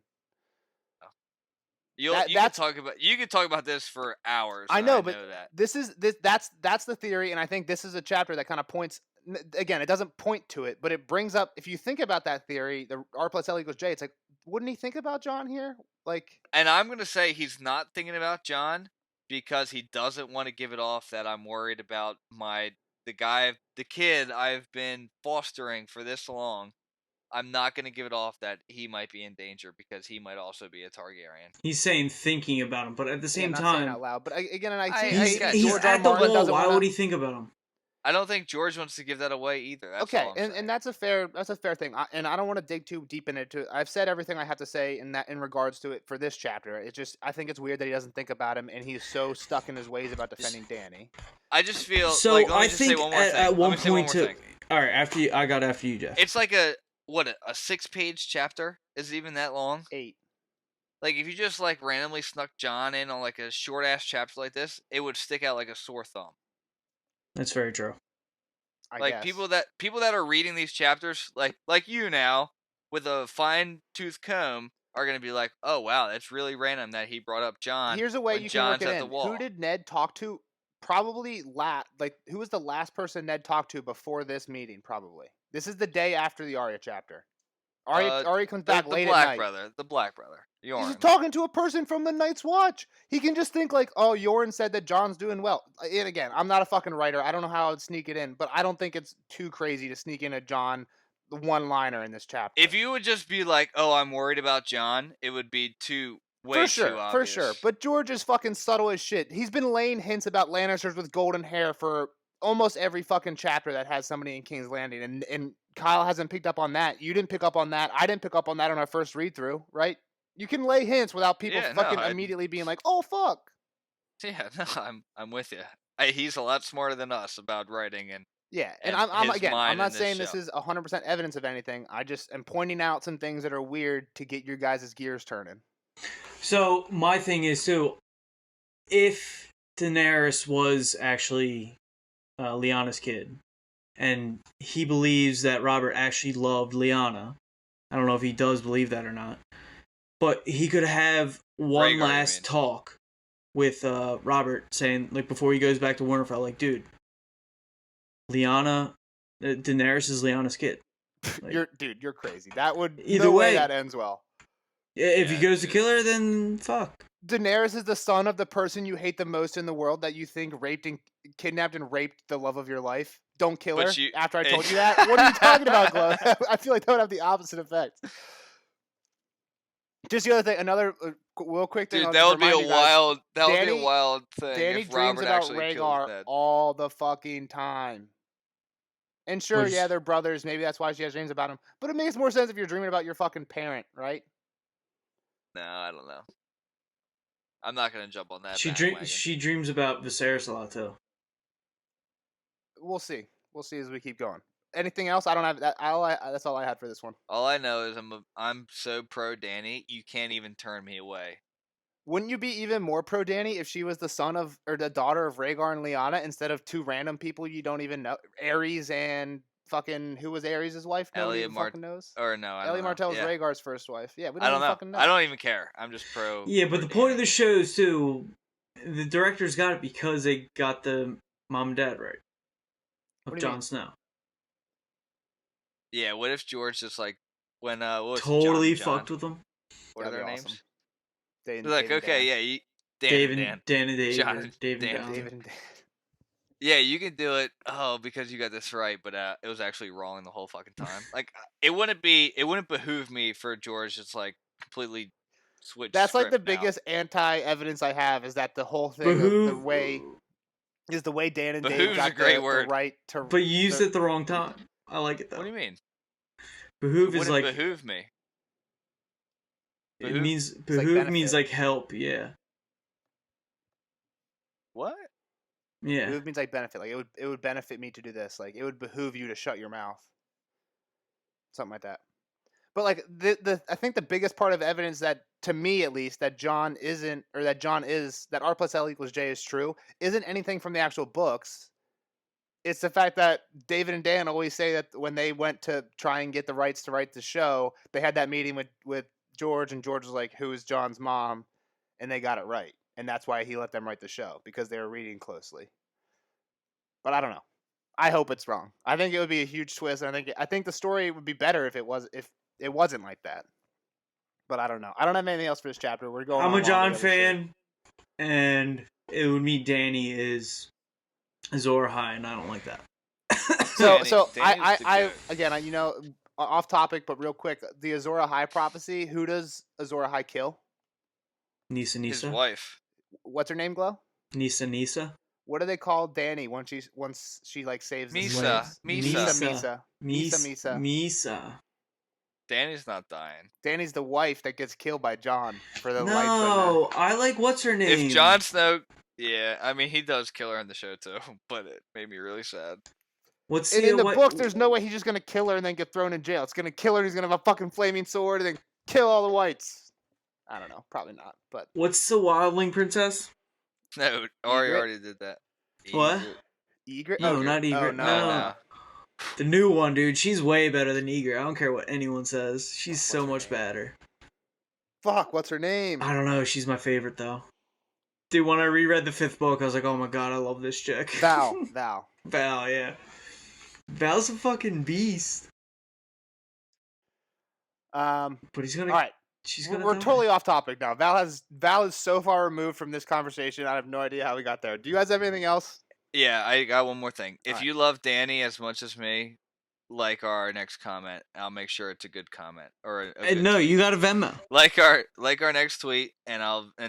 You could talk about this for hours. I know, but that's the theory, and I think this is a chapter that kind of points. Again, it doesn't point to it, but it brings up. If you think about that theory, the R+L=J, it's wouldn't he think about Jon here? And I'm gonna say he's not thinking about Jon because he doesn't want to give it off that I'm worried about the kid I've been fostering for this long. I'm not going to give it off that he might be in danger because he might also be a Targaryen. He's saying thinking about him, but at the same time, saying out loud. But again, he's at the wall. Why would he think about him? I don't think George wants to give that away either. That's all I'm saying. And that's a fair thing. And I don't want to dig too deep into it. I've said everything I have to say in regards to it for this chapter. It's just I think it's weird that he doesn't think about him and he's so stuck in his ways about defending Dany. I just feel so. I think at one point all right, after you, Jeff. It's like a 6-page chapter? Is it even that long? 8. If you just randomly snuck Jon in on a short ass chapter like this, it would stick out like a sore thumb. That's very true. I guess. people that are reading these chapters, like you now, with a fine-tooth comb, are gonna be like, "Oh wow, that's really random that he brought up Jon." Here's a way you can work it in. The wall. Who did Ned talk to? Probably who was the last person Ned talked to before this meeting? Probably. This is the day after the Arya chapter. Arya comes back late at night. The Black Brother. Yoren. He's just talking to a person from the Night's Watch. He can just think oh, Yoren said that Jon's doing well. And again, I'm not a fucking writer. I don't know how I would sneak it in, but I don't think it's too crazy to sneak in a Jon one-liner in this chapter. If you would just be like, "Oh, I'm worried about Jon," it would be way too obvious. For sure. But George is fucking subtle as shit. He's been laying hints about Lannisters with golden hair for almost every fucking chapter that has somebody in King's Landing, and Kyle hasn't picked up on that. You didn't pick up on that. I didn't pick up on that on our first read through, right? You can lay hints without people immediately being like, "Oh fuck." Yeah, no, I'm with you. He's a lot smarter than us about writing and. Yeah, and I'm not saying this is 100% evidence of anything. I just am pointing out some things that are weird to get your guys' gears turning. So my thing is too, if Daenerys was actually Lyanna's kid, and he believes that Robert actually loved Lyanna, I don't know if he does believe that or not, but he could have one last talk with Robert, saying like before he goes back to Winterfell, like, dude. Lyanna, Daenerys is Lyanna's kid. Like, you're crazy. That would either way that ends well. If he goes to kill her, then fuck. Daenerys is the son of the person you hate the most in the world that you think kidnapped and raped the love of your life. Don't kill her after I told you that. What are you talking about, Glow? I feel like that would have the opposite effect. Just the other thing, another real quick thing. Dude, that would be a wild thing. Danny if Robert dreams about actually Rhaegar all the fucking time. And sure, yeah, they're brothers. Maybe that's why she has dreams about him. But it makes more sense if you're dreaming about your fucking parent, right? No, I don't know. I'm not gonna jump on that. She dreams about Viserys a lot too. We'll see. We'll see as we keep going. Anything else? I don't have that. That's all I had for this one. All I know is I'm so pro Danny. You can't even turn me away. Wouldn't you be even more pro Danny if she was the son of or the daughter of Rhaegar and Lyanna instead of two random people you don't even know? Aerys and fucking who was Aerys' wife? Nobody fucking knows. Or no, Ellie Martell was Rhaegar's first wife. Yeah, we don't even fucking know. I don't even care. I'm just pro. Yeah, but the point of the show is too, the directors got it because they got the mom and dad right of Jon Snow. Yeah, what if George just like when totally fucked with them? What are their names? Awesome. Like, okay, yeah, David and Dan. Yeah, you can do it. Oh, because you got this right, but it was actually wrong the whole fucking time. Like, it wouldn't behoove me for George just like completely switch. That's like the biggest anti-evidence I have is that the whole thing of the way Dan and Dave got the right to. But you used it the wrong time. I like it though. What do you mean? Behoove is like behoove me. It means behoove means like help, yeah. What? Yeah. Behoove means like benefit. Like it would benefit me to do this. Like it would behoove you to shut your mouth. Something like that. But like I think the biggest part of evidence that to me at least that Jon is that R plus L equals J is true isn't anything from the actual books. It's the fact that David and Dan always say that when they went to try and get the rights to write the show, they had that meeting with George, and George was like, "Who is Jon's mom?" And they got it right, and that's why he let them write the show because they were reading closely. But I don't know. I hope it's wrong. I think it would be a huge twist. And I think the story would be better if it wasn't like that. But I don't know. I don't have anything else for this chapter. We're going. I'm a Jon fan, and it would mean Danny is Azor Ahai, and I don't like that. I again, off topic, but real quick, the Azor Ahai prophecy. Who does Azor Ahai kill? Nisa. His wife. What's her name, Glow? Nisa. What do they call Danny once she like saves Misa. Misa. Danny's not dying. Danny's the wife that gets killed by Jon for the life. No, I like what's her name. If Jon Snow, yeah, I mean he does kill her in the show too, but it made me really sad. In the book, there's no way he's just gonna kill her and then get thrown in jail. It's gonna kill her. And he's gonna have a fucking flaming sword and then kill all the whites. I don't know, probably not. But what's the wildling princess? No, Ari already did that. What? Ygritte? No, not Ygritte. Oh, no. The new one, dude. She's way better than Ygritte. I don't care what anyone says. She's so much better. Fuck, what's her name? I don't know. She's my favorite though. Dude, when I reread the 5th book, I was like, oh my god, I love this chick. Val, yeah. Val's a fucking beast. But he's gonna. All right. We're die. totally off topic now. Val is so far removed from this conversation. I have no idea how we got there. Do you guys have anything else? Yeah, I got one more thing. If you love Danny as much as me, like our next comment. I'll make sure it's a good comment or a no. Tweet. You got a Venmo. Like our next tweet, and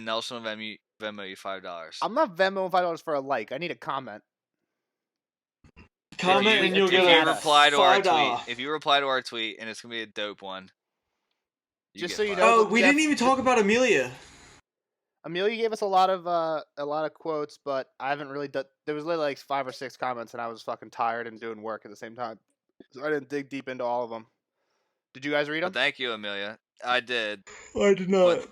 Nelson will Venmo you $5. I'm not Venmoing $5 for a like. I need a comment. Comment and you'll if get you reply to our $5. tweet. If you reply to our tweet, and it's gonna be a dope one. Just so you know. Oh, we didn't even talk about Amelia. Amelia gave us a lot of quotes, but I haven't really done. There was literally like 5 or 6 comments, and I was fucking tired and doing work at the same time, so I didn't dig deep into all of them. Did you guys read them? Well, thank you, Amelia. I did. I did not. But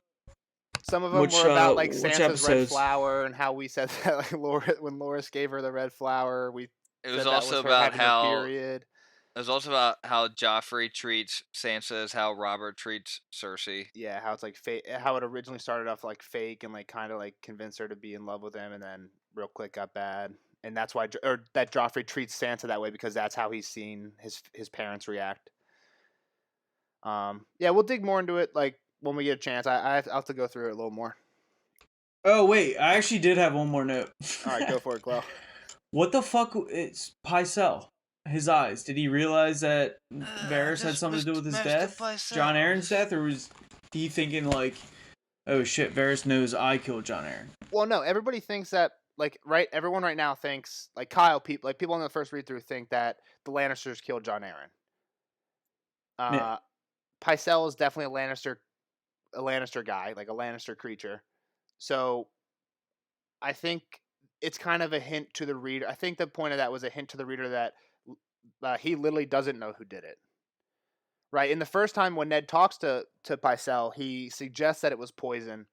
some of them were about like Sansa's red flower and how we said that like when Loras gave her the red flower, it was also about how period. It was also about how Joffrey treats Sansa as how Robert treats Cersei. Yeah, how it's like fake. How it originally started off like fake and like kind of like convinced her to be in love with him, and then real quick got bad, and that's why that Joffrey treats Sansa that way because that's how he's seen his parents react. Yeah, we'll dig more into it like when we get a chance. I'll have to go through it a little more. Oh wait, I actually did have one more note. All right, go for it, Glow. What the fuck? It's Pycelle. His eyes. Did he realize that Varys had something to do with his death? Jon Arryn's death? Or was he thinking like, oh shit, Varys knows I killed Jon Arryn? Well, no, everybody thinks that, like, right, everyone right now thinks, like Kyle, people on the first read-through think that the Lannisters killed Jon Arryn. Yeah. Pycelle is definitely a Lannister guy, like a Lannister creature. So I think it's kind of a hint to the reader. I think the point of that was a hint to the reader that he literally doesn't know who did it. Right? In the first time when Ned talks to Pycelle, he suggests that it was poison,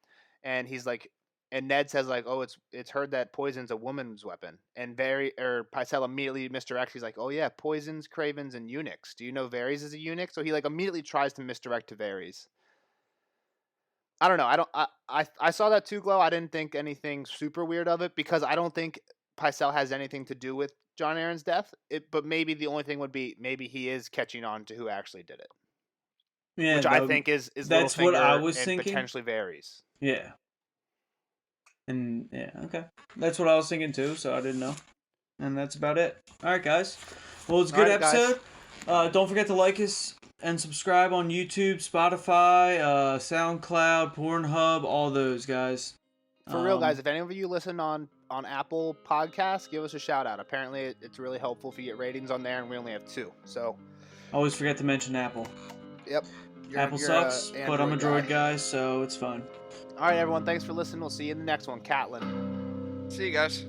and he's like, and Ned says like, oh, it's heard that poison's a woman's weapon, and Pycelle immediately misdirects. He's like, oh yeah, poisons, cravens, and eunuchs. Do you know Varys is a eunuch? So he like immediately tries to misdirect to Varys. I don't know. I saw that too, Glow. I didn't think anything super weird of it because I don't think Pycelle has anything to do with Jon Arryn's death. But maybe the only thing would be maybe he is catching on to who actually did it. Yeah, which I think is that's what I was and thinking. Potentially Varys. Yeah. And yeah, okay. That's what I was thinking too, so I didn't know. And that's about it. Alright guys. Well, it's a good episode. Don't forget to like us and subscribe on YouTube, Spotify, SoundCloud, Pornhub, all those guys. For real, guys, if any of you listen on Apple Podcasts, give us a shout out. Apparently, it's really helpful if you get ratings on there, and we only have 2. So always forget to mention Apple. Yep. Apple sucks, but I'm a Droid guy, so it's fun. All right, everyone. Thanks for listening. We'll see you in the next one. Catlin. See you guys.